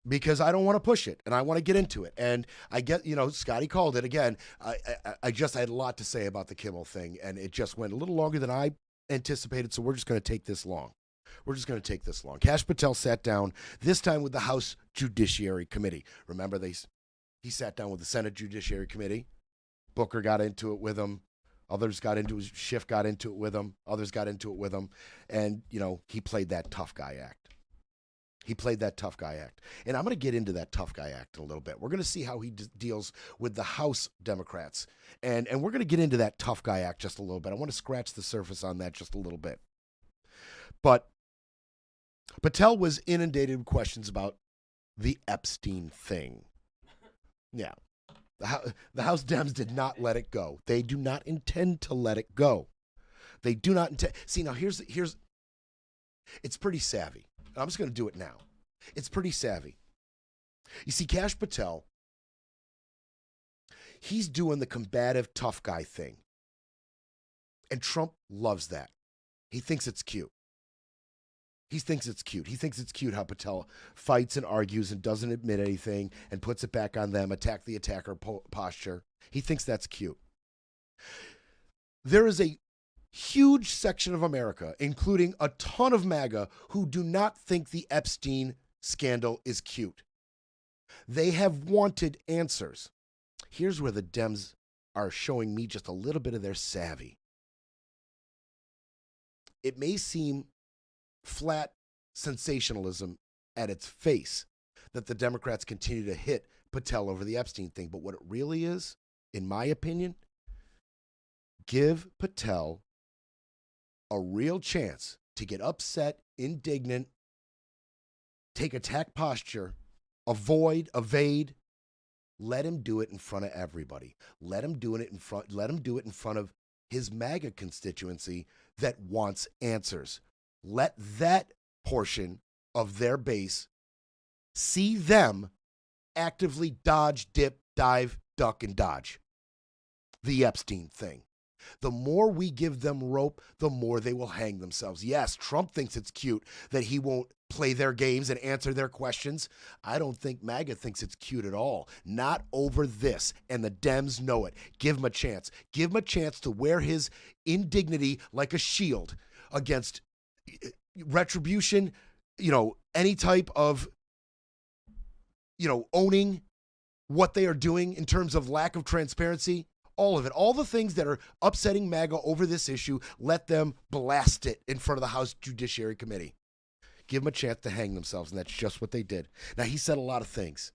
Because I don't want to push it and I want to get into it. And I get, Scotty called it again. I had a lot to say about the Kimmel thing, and it just went a little longer than I anticipated. So we're just going to take this long. Kash Patel sat down this time with the House Judiciary Committee. Remember, he sat down with the Senate Judiciary Committee. Booker got into it with him. Others got into it. Schiff got into it with him. Others got into it with him. And, he played that tough guy act. And I'm going to get into that tough guy act in a little bit. We're going to see how he deals with the House Democrats. And we're going to get into that tough guy act just a little bit. I want to scratch the surface on that just a little bit. But Patel was inundated with questions about the Epstein thing. Yeah. The House Dems did not let it go. They do not intend to let it go. They do not intend. See, now here's it's pretty savvy. I'm just going to do it now. It's pretty savvy. You see, Kash Patel, he's doing the combative tough guy thing. And Trump loves that. He thinks it's cute. He thinks it's cute how Patel fights and argues and doesn't admit anything and puts it back on them, attack the attacker posture. He thinks that's cute. There is a huge section of America, including a ton of MAGA, who do not think the Epstein scandal is cute. They have wanted answers. Here's where the Dems are showing me just a little bit of their savvy. It may seem flat sensationalism at its face that the Democrats continue to hit Patel over the Epstein thing, but what it really is, in my opinion, give Patel a real chance to get upset, indignant, take attack posture, evade. Let him do it in front of everybody. Let him do it in front of his MAGA constituency that wants answers. Let that portion of their base see them actively dodge, dip, dive, duck, and dodge the Epstein thing. The more we give them rope, the more they will hang themselves. Yes, Trump thinks it's cute that he won't play their games and answer their questions. I don't think MAGA thinks it's cute at all. Not over this. And the Dems know it. Give him a chance. Give him a chance to wear his indignity like a shield against retribution, any type of, owning what they are doing in terms of lack of transparency. All of it. All the things that are upsetting MAGA over this issue, let them blast it in front of the House Judiciary Committee. Give them a chance to hang themselves, and that's just what they did. Now, he said a lot of things.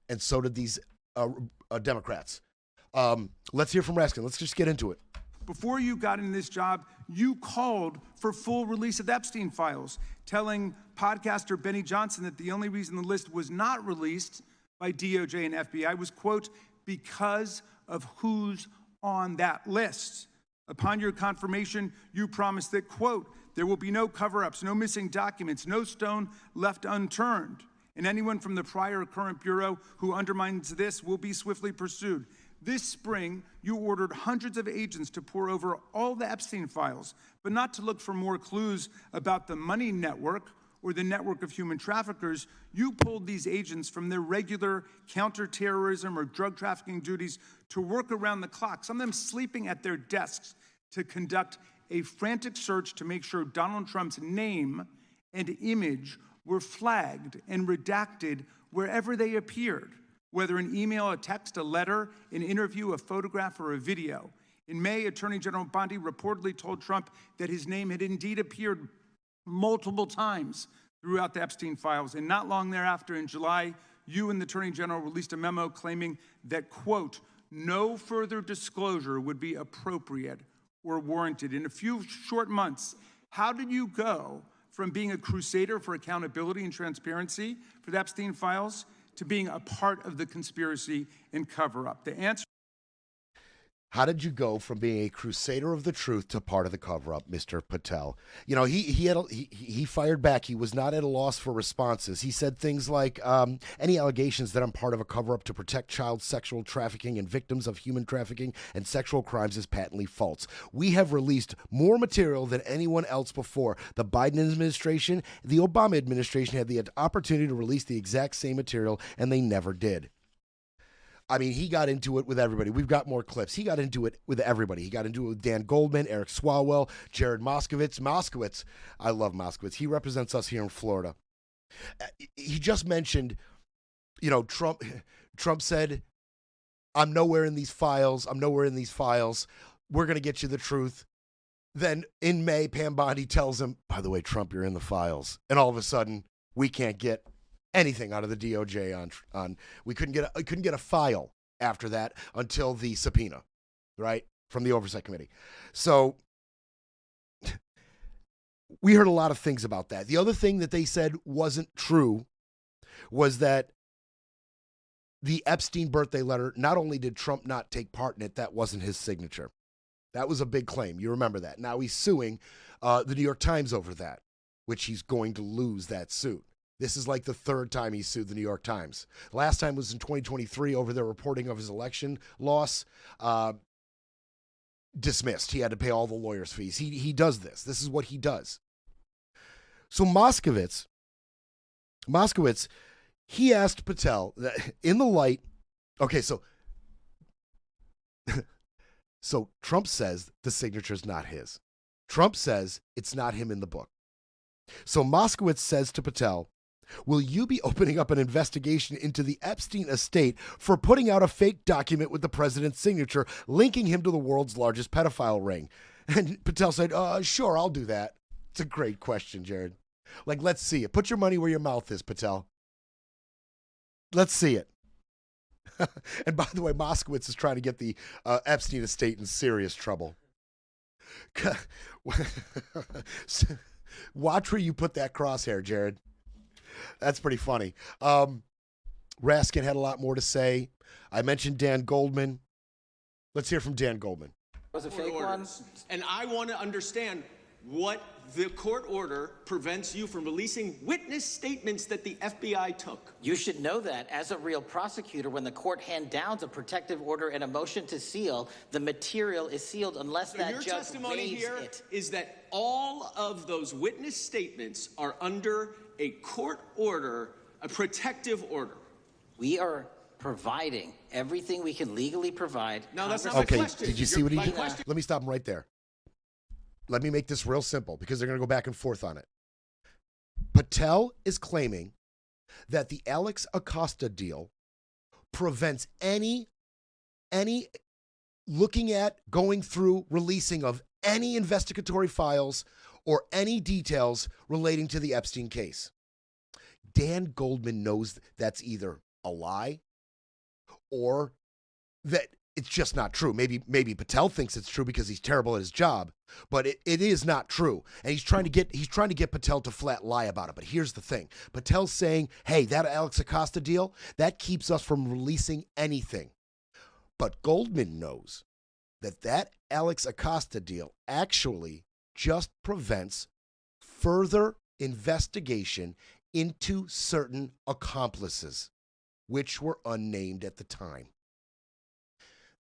And so did these Democrats. Let's hear from Raskin. Let's just get into it. Before you got in this job, you called for full release of Epstein files, telling podcaster Benny Johnson that the only reason the list was not released by DOJ and FBI was, quote, because of who's on that list. Upon your confirmation, you promised that, quote, there will be no cover-ups, no missing documents, no stone left unturned, and anyone from the prior or current Bureau who undermines this will be swiftly pursued. This spring, you ordered hundreds of agents to pore over all the Epstein files, but not to look for more clues about the money network or the network of human traffickers. You pulled these agents from their regular counterterrorism or drug trafficking duties to work around the clock, some of them sleeping at their desks, to conduct a frantic search to make sure Donald Trump's name and image were flagged and redacted wherever they appeared, whether an email, a text, a letter, an interview, a photograph, or a video. In May, Attorney General Bondi reportedly told Trump that his name had indeed appeared multiple times throughout the Epstein files. And not long thereafter, in July, you and the Attorney General released a memo claiming that, quote, no further disclosure would be appropriate or warranted. In a few short months, how did you go from being a crusader for accountability and transparency for the Epstein files to being a part of the conspiracy and cover-up? The answer. How did you go from being a crusader of the truth to part of the cover-up, Mr. Patel? You know, he fired back. He was not at a loss for responses. He said things like, any allegations that I'm part of a cover-up to protect child sexual trafficking and victims of human trafficking and sexual crimes is patently false. We have released more material than anyone else before. The Biden administration, the Obama administration had the opportunity to release the exact same material, and they never did. I mean, he got into it with everybody. We've got more clips. He got into it with everybody. He got into it with Dan Goldman, Eric Swalwell, Jared Moskowitz. I love Moskowitz. He represents us here in Florida. He just mentioned, you know, Trump said, I'm nowhere in these files. We're going to get you the truth. Then in May, Pam Bondi tells him, by the way, Trump, you're in the files. And all of a sudden, we can't get anything out of the DOJ on we couldn't get a file after that until the subpoena, right, from the Oversight Committee. So we heard a lot of things about that. The other thing that they said wasn't true was that the Epstein birthday letter, not only did Trump not take part in it, that wasn't his signature. That was a big claim. You remember that. Now he's suing the New York Times over that, which he's going to lose that suit. This is like the third time he sued the New York Times. Last time was in 2023 over their reporting of his election loss. Dismissed. He had to pay all the lawyers' fees. He does this. This is what he does. So Moskowitz, he asked Patel that in the light. Okay, so Trump says the signature's not his. Trump says it's not him in the book. So Moskowitz says to Patel, will you be opening up an investigation into the Epstein estate for putting out a fake document with the president's signature, linking him to the world's largest pedophile ring? And Patel said, sure, I'll do that. It's a great question, Jared. Like, let's see it. Put your money where your mouth is, Patel. Let's see it. And by the way, Moskowitz is trying to get the Epstein estate in serious trouble. Watch where you put that crosshair, Jared. That's pretty funny. Raskin had a lot more to say. I mentioned Dan Goldman. Let's hear from Dan Goldman. Was a fake one? And I want to understand what the court order prevents you from releasing witness statements that the FBI took. You should know that as a real prosecutor, when the court hand downs a protective order and a motion to seal, the material is sealed unless that judge your testimony waives here it. Is that all of those witness statements are under a court order, a protective order? We are providing everything we can legally provide. No, that's not my question. Did you see what he did? Let me stop him right there. Let me make this real simple because they're going to go back and forth on it. Patel is claiming that the Alex Acosta deal prevents any looking at, going through, releasing of any investigatory files or any details relating to the Epstein case. Dan Goldman knows that's either a lie or that it's just not true. Maybe Patel thinks it's true because he's terrible at his job, but it is not true. And he's trying to get Patel to flat lie about it. But here's the thing. Patel's saying, hey, that Alex Acosta deal, that keeps us from releasing anything. But Goldman knows that Alex Acosta deal actually just prevents further investigation into certain accomplices, which were unnamed at the time.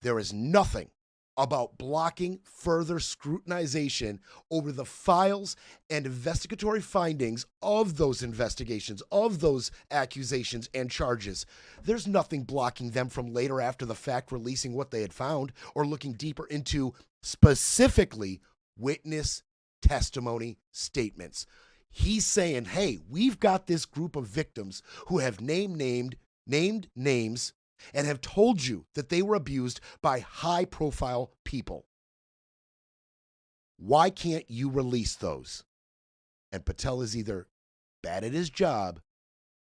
There is nothing about blocking further scrutinization over the files and investigatory findings of those investigations, of those accusations and charges. There's nothing blocking them from later after the fact releasing what they had found or looking deeper into specifically witness testimony statements. He's saying, hey, we've got this group of victims who have named names and have told you that they were abused by high-profile people. Why can't you release those? And Patel is either bad at his job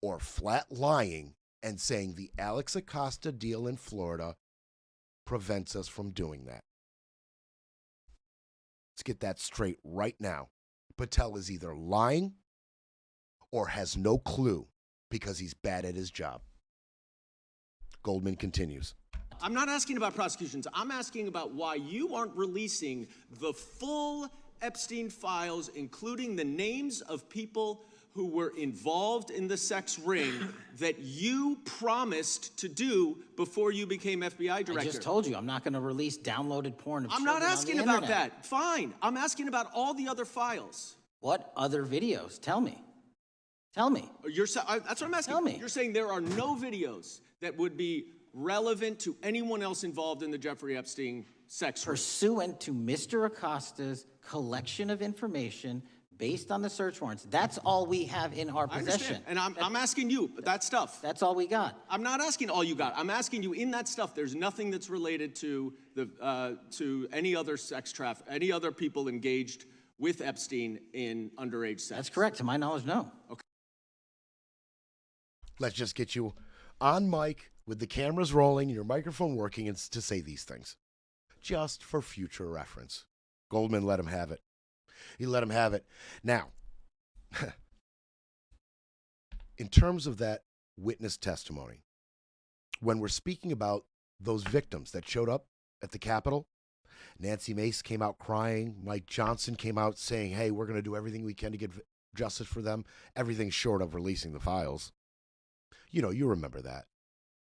or flat lying and saying the Alex Acosta deal in Florida prevents us from doing that. Let's get that straight right now. Patel is either lying or has no clue because he's bad at his job. Goldman continues. I'm not asking about prosecutions. I'm asking about why you aren't releasing the full Epstein files, including the names of people who were involved in the sex ring that you promised to do before you became FBI director. I just told you I'm not going to release downloaded porn of I'm children not asking on the about internet. that. Fine. I'm asking about all the other files. What other videos? Tell me. Tell me. That's what I'm asking. Tell me. You're saying there are no videos that would be relevant to anyone else involved in the Jeffrey Epstein sex ring. Pursuant to Mr. Acosta's collection of information based on the search warrants. That's all we have in our possession. And I'm asking you, that stuff. That's all we got. I'm not asking all you got. I'm asking you, in that stuff, there's nothing that's related to any other sex traffic, any other people engaged with Epstein in underage sex. That's correct. To my knowledge, no. Okay. Let's just get you on mic with the cameras rolling and your microphone working and to say these things. Just for future reference. Goldman let him have it. He let him have it. Now, in terms of that witness testimony, when we're speaking about those victims that showed up at the Capitol, Nancy Mace came out crying. Mike Johnson came out saying, hey, we're going to do everything we can to get justice for them. Everything short of releasing the files. You know, you remember that.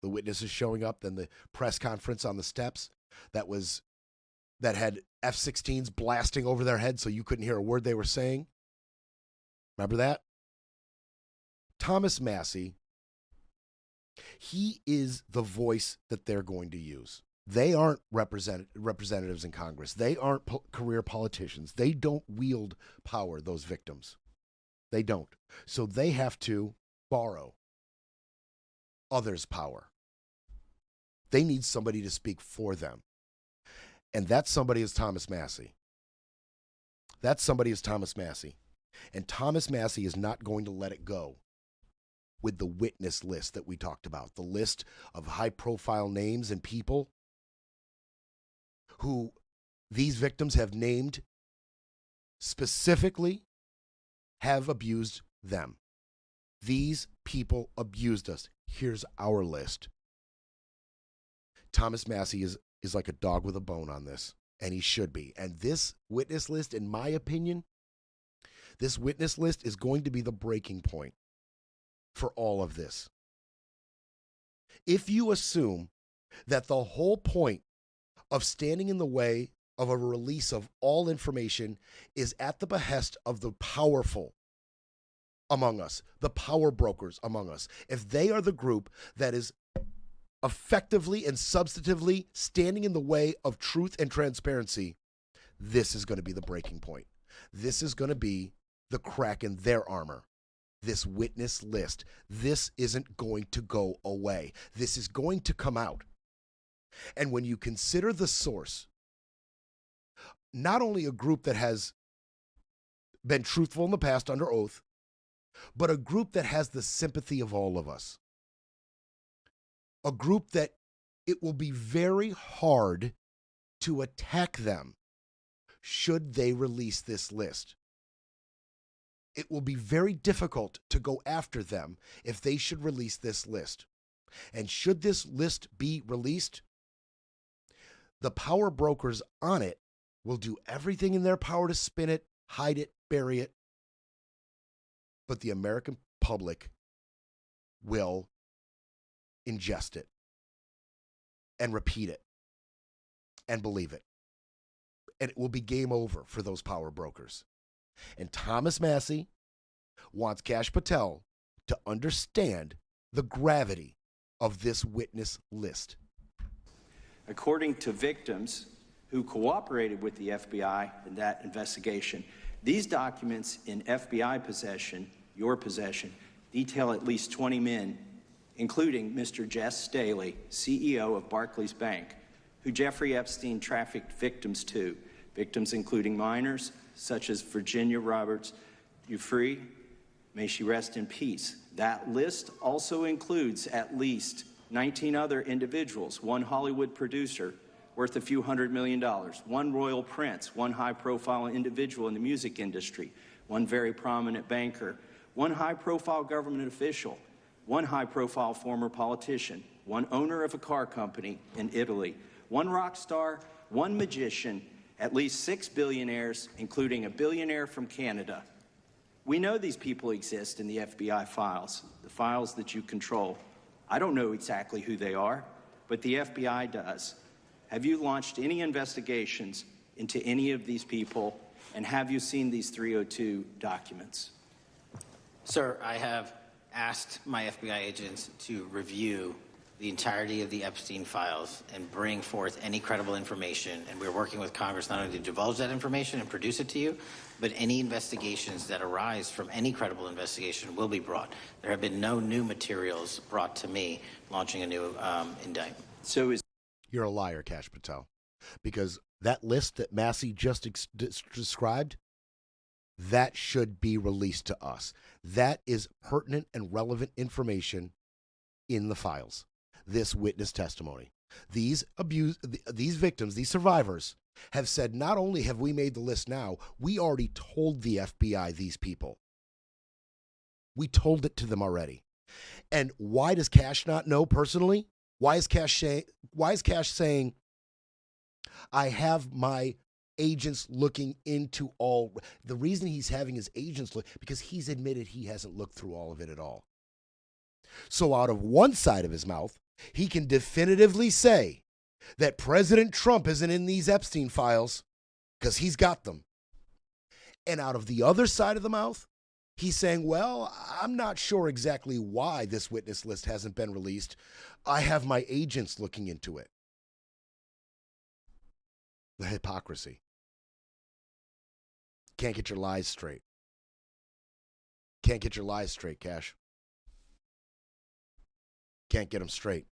The witnesses showing up, then the press conference on the steps that had F-16s blasting over their heads so you couldn't hear a word they were saying. Remember that? Thomas Massie, he is the voice that they're going to use. They aren't representatives in Congress. They aren't career politicians. They don't wield power, those victims. They don't. So they have to borrow others' power. They need somebody to speak for them. And that somebody is Thomas Massie. That somebody is Thomas Massie. And Thomas Massie is not going to let it go with the witness list that we talked about, the list of high-profile names and people who these victims have named specifically have abused them. These people abused us. Here's our list. Thomas Massie is like a dog with a bone on this, and he should be. And this witness list, in my opinion, this witness list is going to be the breaking point for all of this. If you assume that the whole point of standing in the way of a release of all information is at the behest of the powerful among us, the power brokers among us, if they are the group that is effectively and substantively standing in the way of truth and transparency, this is going to be the breaking point. This is going to be the crack in their armor. This witness list, this isn't going to go away. This is going to come out. And when you consider the source, not only a group that has been truthful in the past under oath, but a group that has the sympathy of all of us. A group that it will be very hard to attack them should they release this list. It will be very difficult to go after them if they should release this list. And should this list be released, the power brokers on it will do everything in their power to spin it, hide it, bury it. But the American public will ingest it and repeat it and believe it. And it will be game over for those power brokers. And Thomas Massie wants Kash Patel to understand the gravity of this witness list. According to victims who cooperated with the FBI in that investigation, these documents in FBI possession, your possession, detail at least 20 men, including Mr. Jess Staley, CEO of Barclays Bank, who Jeffrey Epstein trafficked victims to, victims including minors, such as Virginia Roberts Dufresne, may she rest in peace. That list also includes at least 19 other individuals, one Hollywood producer worth a few $100 million, one royal prince, one high-profile individual in the music industry, one very prominent banker, one high-profile government official, one high-profile former politician, one owner of a car company in Italy, one rock star, one magician, at least 6 billionaires, including a billionaire from Canada. We know these people exist in the FBI files, the files that you control. I don't know exactly who they are, but the FBI does. Have you launched any investigations into any of these people, and have you seen these 302 documents? Sir, I have asked my FBI agents to review the entirety of the Epstein files and bring forth any credible information, and we're working with Congress not only to divulge that information and produce it to you, but any investigations that arise from any credible investigation will be brought. There have been no new materials brought to me launching a new indictment. So You're a liar, Kash Patel, because that list that Massey just described, that should be released to us. That is pertinent and relevant information in the files. This witness testimony. These victims, these survivors, have said, not only have we made the list now, we already told the FBI these people. We told it to them already. And why does Kash not know personally? Why is Kash saying, I have my agents looking into all? The reason he's having his agents look, because he's admitted he hasn't looked through all of it at all. So out of one side of his mouth, he can definitively say that President Trump isn't in these Epstein files because he's got them. And out of the other side of the mouth, he's saying, well, I'm not sure exactly why this witness list hasn't been released. I have my agents looking into it. The hypocrisy. Can't get your lies straight. Can't get your lies straight, Kash. Can't get them straight.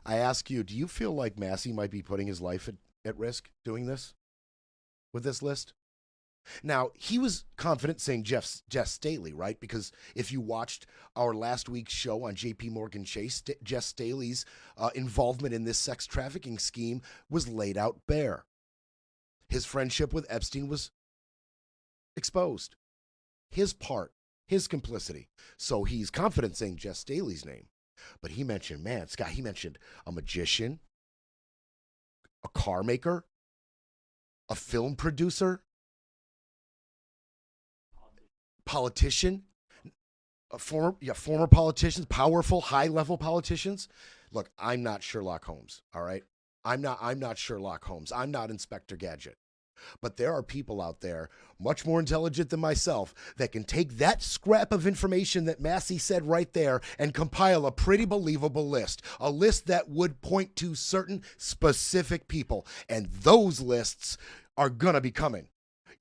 I ask you, do you feel like Massey might be putting his life at risk doing this with this list? Now, he was confident saying Jeff Staley, right? Because if you watched our last week's show on JP Morgan Chase, Jeff Staley's involvement in this sex trafficking scheme was laid out bare. His friendship with Epstein was exposed. His part, his complicity. So he's confident saying Jeff Staley's name. But he mentioned, man, Scott, he mentioned a magician, a car maker, a film producer, politician, former politicians, powerful, high-level politicians. Look, I'm not Sherlock Holmes, all right? I'm not Sherlock Holmes. I'm not Inspector Gadget. But there are people out there much more intelligent than myself that can take that scrap of information that Massey said right there and compile a pretty believable list, a list that would point to certain specific people. And those lists are going to be coming.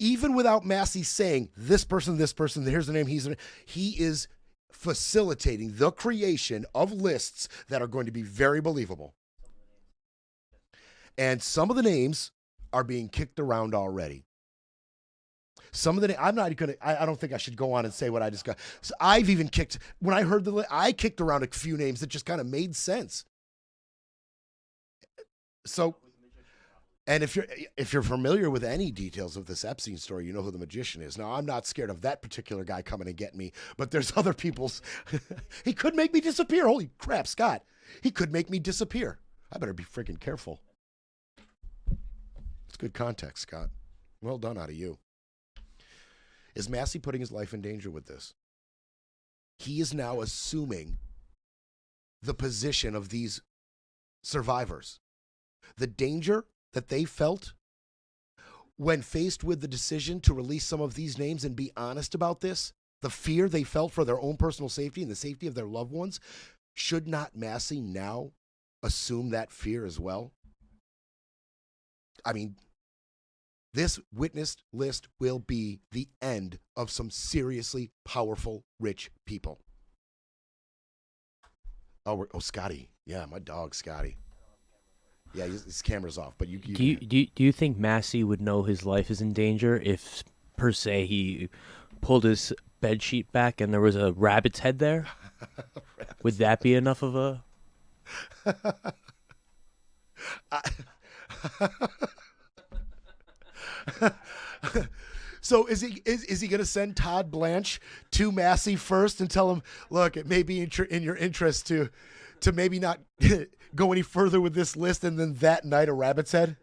Even without Massey saying this person, here's the name, he is facilitating the creation of lists that are going to be very believable. And some of the names are being kicked around already. Some of the, I don't think I should go on and say what I just got. So I've even kicked, when I heard I kicked around a few names that just kind of made sense. So, and if you're familiar with any details of this Epstein story, you know who the magician is. Now, I'm not scared of that particular guy coming and getting me, but there's other people's. He could make me disappear. Holy crap, Scott. He could make me disappear. I better be freaking careful. It's good context, Scott. Well done out of you. Is Massey putting his life in danger with this? He is now assuming the position of these survivors. The danger that they felt when faced with the decision to release some of these names and be honest about this, the fear they felt for their own personal safety and the safety of their loved ones, should not Massey now assume that fear as well? I mean, this witness list will be the end of some seriously powerful, rich people. Oh, Scotty. Yeah, my dog, Scotty. Yeah, his camera's off, but you do you think Massey would know his life is in danger if, per se, he pulled his bed sheet back and there was a rabbit's head there? Would that be enough of a... So is he going to send Todd Blanche to Massey first and tell him, look, it may be in your interest to to maybe not go any further with this list and then that night a rabbit's head?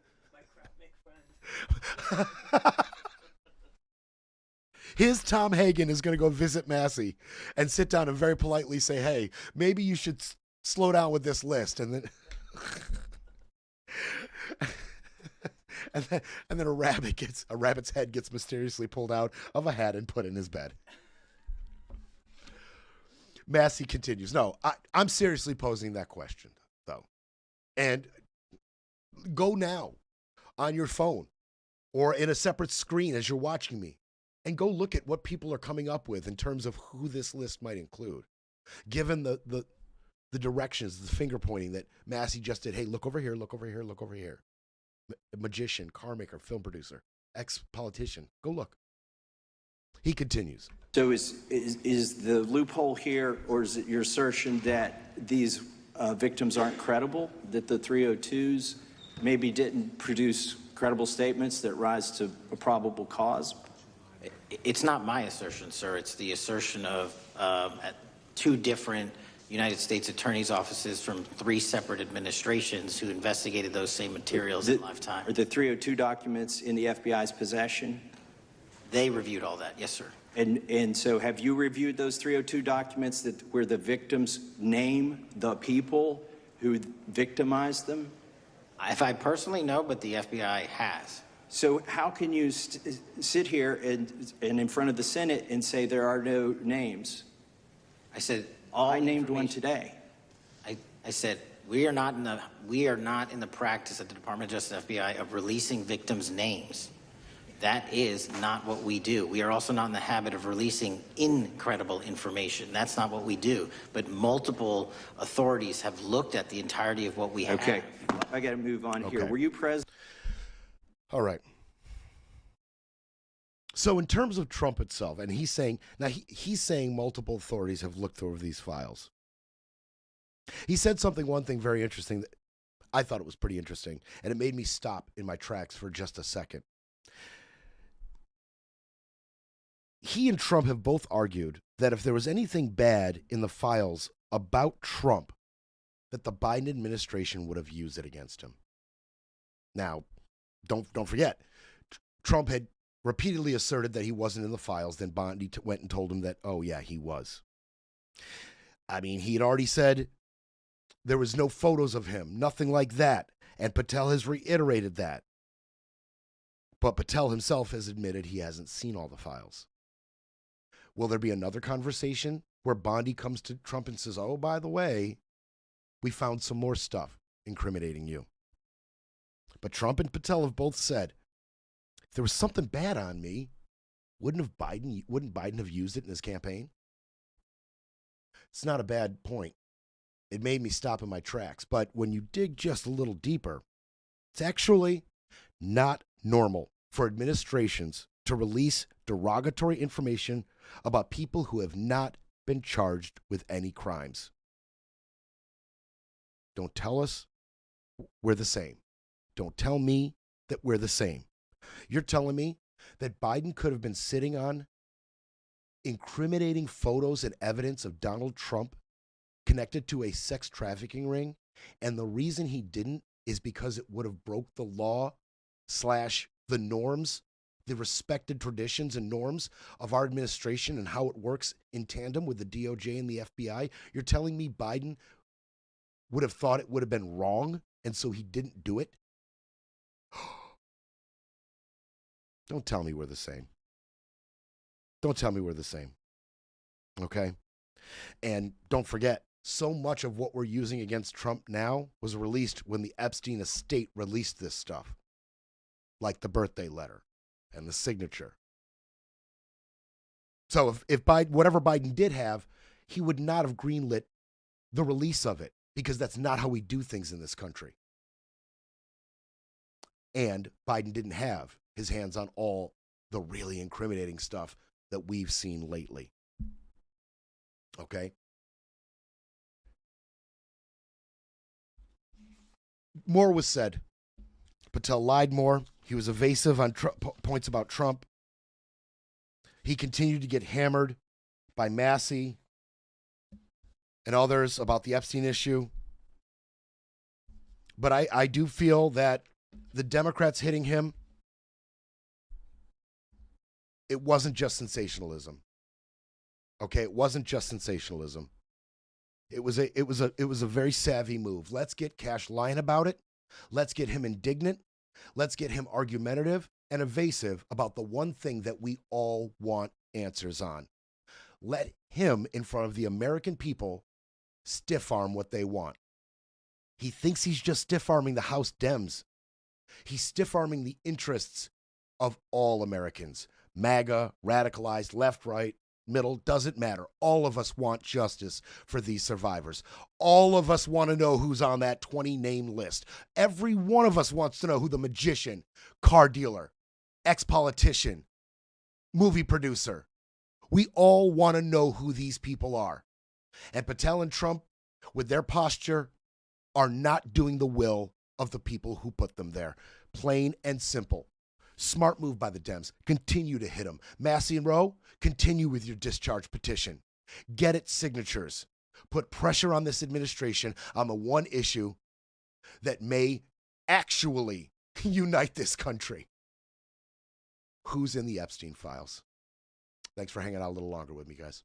His Tom Hagen is going to go visit Massey and sit down and very politely say, hey, maybe you should slow down with this list. And then and then a rabbit's head gets mysteriously pulled out of a hat and put in his bed. Massey continues. No, I'm seriously posing that question, though. And go now on your phone or in a separate screen as you're watching me and go look at what people are coming up with in terms of who this list might include. Given the directions, the finger pointing that Massey just did. Hey, look over here, look over here, look over here. Magician, car maker, film producer, ex-politician. Go look. He continues. So is the loophole here, or is it your assertion that these victims aren't credible, that the 302s maybe didn't produce credible statements that rise to a probable cause? It's not my assertion, sir. It's the assertion of two different United States attorneys' offices from 3 separate administrations who investigated those same materials in lifetime. Are the 302 documents in the FBI's possession? They reviewed all that, yes, sir. And so have you reviewed those 302 documents where the victims name the people who victimized them? If I personally know, but the FBI has. So how can you sit here and in front of the Senate and say there are no names? I said I named one today. I said we are not in the practice at the Department of Justice FBI of releasing victims' names. That is not what we do. We are also not in the habit of releasing incredible information. That's not what we do. But multiple authorities have looked at the entirety of what we have. Okay, I got to move on here. Were you present? All right. So in terms of Trump itself, and he's saying, now he's saying multiple authorities have looked over these files. He said one thing very interesting that I thought it was pretty interesting, and it made me stop in my tracks for just a second. He and Trump have both argued that if there was anything bad in the files about Trump, that the Biden administration would have used it against him. Now, don't forget, Trump had repeatedly asserted that he wasn't in the files. Then Bondi went and told him that, oh, yeah, he was. I mean, he had already said there was no photos of him, nothing like that. And Patel has reiterated that. But Patel himself has admitted he hasn't seen all the files. Will there be another conversation where Bondi comes to Trump and says, oh, by the way, we found some more stuff incriminating you? But Trump and Patel have both said, if there was something bad on me, wouldn't Biden have used it in his campaign? It's not a bad point. It made me stop in my tracks. But when you dig just a little deeper, it's actually not normal for administrations to release derogatory information about people who have not been charged with any crimes. Don't tell us we're the same. Don't tell me that we're the same. You're telling me that Biden could have been sitting on incriminating photos and evidence of Donald Trump connected to a sex trafficking ring, and the reason he didn't is because it would have broke the law / the norms, the respected traditions and norms of our administration and how it works in tandem with the DOJ and the FBI. You're telling me Biden would have thought it would have been wrong, and so he didn't do it? Don't tell me we're the same. Don't tell me we're the same. Okay? And don't forget, so much of what we're using against Trump now was released when the Epstein estate released this stuff, like the birthday letter and the signature. So if Biden, whatever Biden did have, he would not have greenlit the release of it, because that's not how we do things in this country. And Biden didn't have his hands on all the really incriminating stuff that we've seen lately. Okay? More was said. Patel lied more. He was evasive on points about Trump. He continued to get hammered by Massey. and others about the Epstein issue. But I do feel that the Democrats hitting him, it wasn't just sensationalism. Okay, it wasn't just sensationalism. It was a very savvy move. Let's get Kash lying about it. Let's get him indignant. Let's get him argumentative and evasive about the one thing that we all want answers on. Let him, in front of the American people, stiff arm what they want. He thinks he's just stiff arming the House Dems. He's stiff arming the interests of all Americans. MAGA, radicalized, left, right, middle, doesn't matter. All of us want justice for these survivors. All of us want to know who's on that 20-name list. Every one of us wants to know who the magician, car dealer, ex-politician, movie producer. We all want to know who these people are. And Patel and Trump, with their posture, are not doing the will of the people who put them there. Plain and simple. Smart move by the Dems. Continue to hit them. Massey and Rowe, continue with your discharge petition. Get its signatures. Put pressure on this administration on the one issue that may actually unite this country. Who's in the Epstein files? Thanks for hanging out a little longer with me, guys.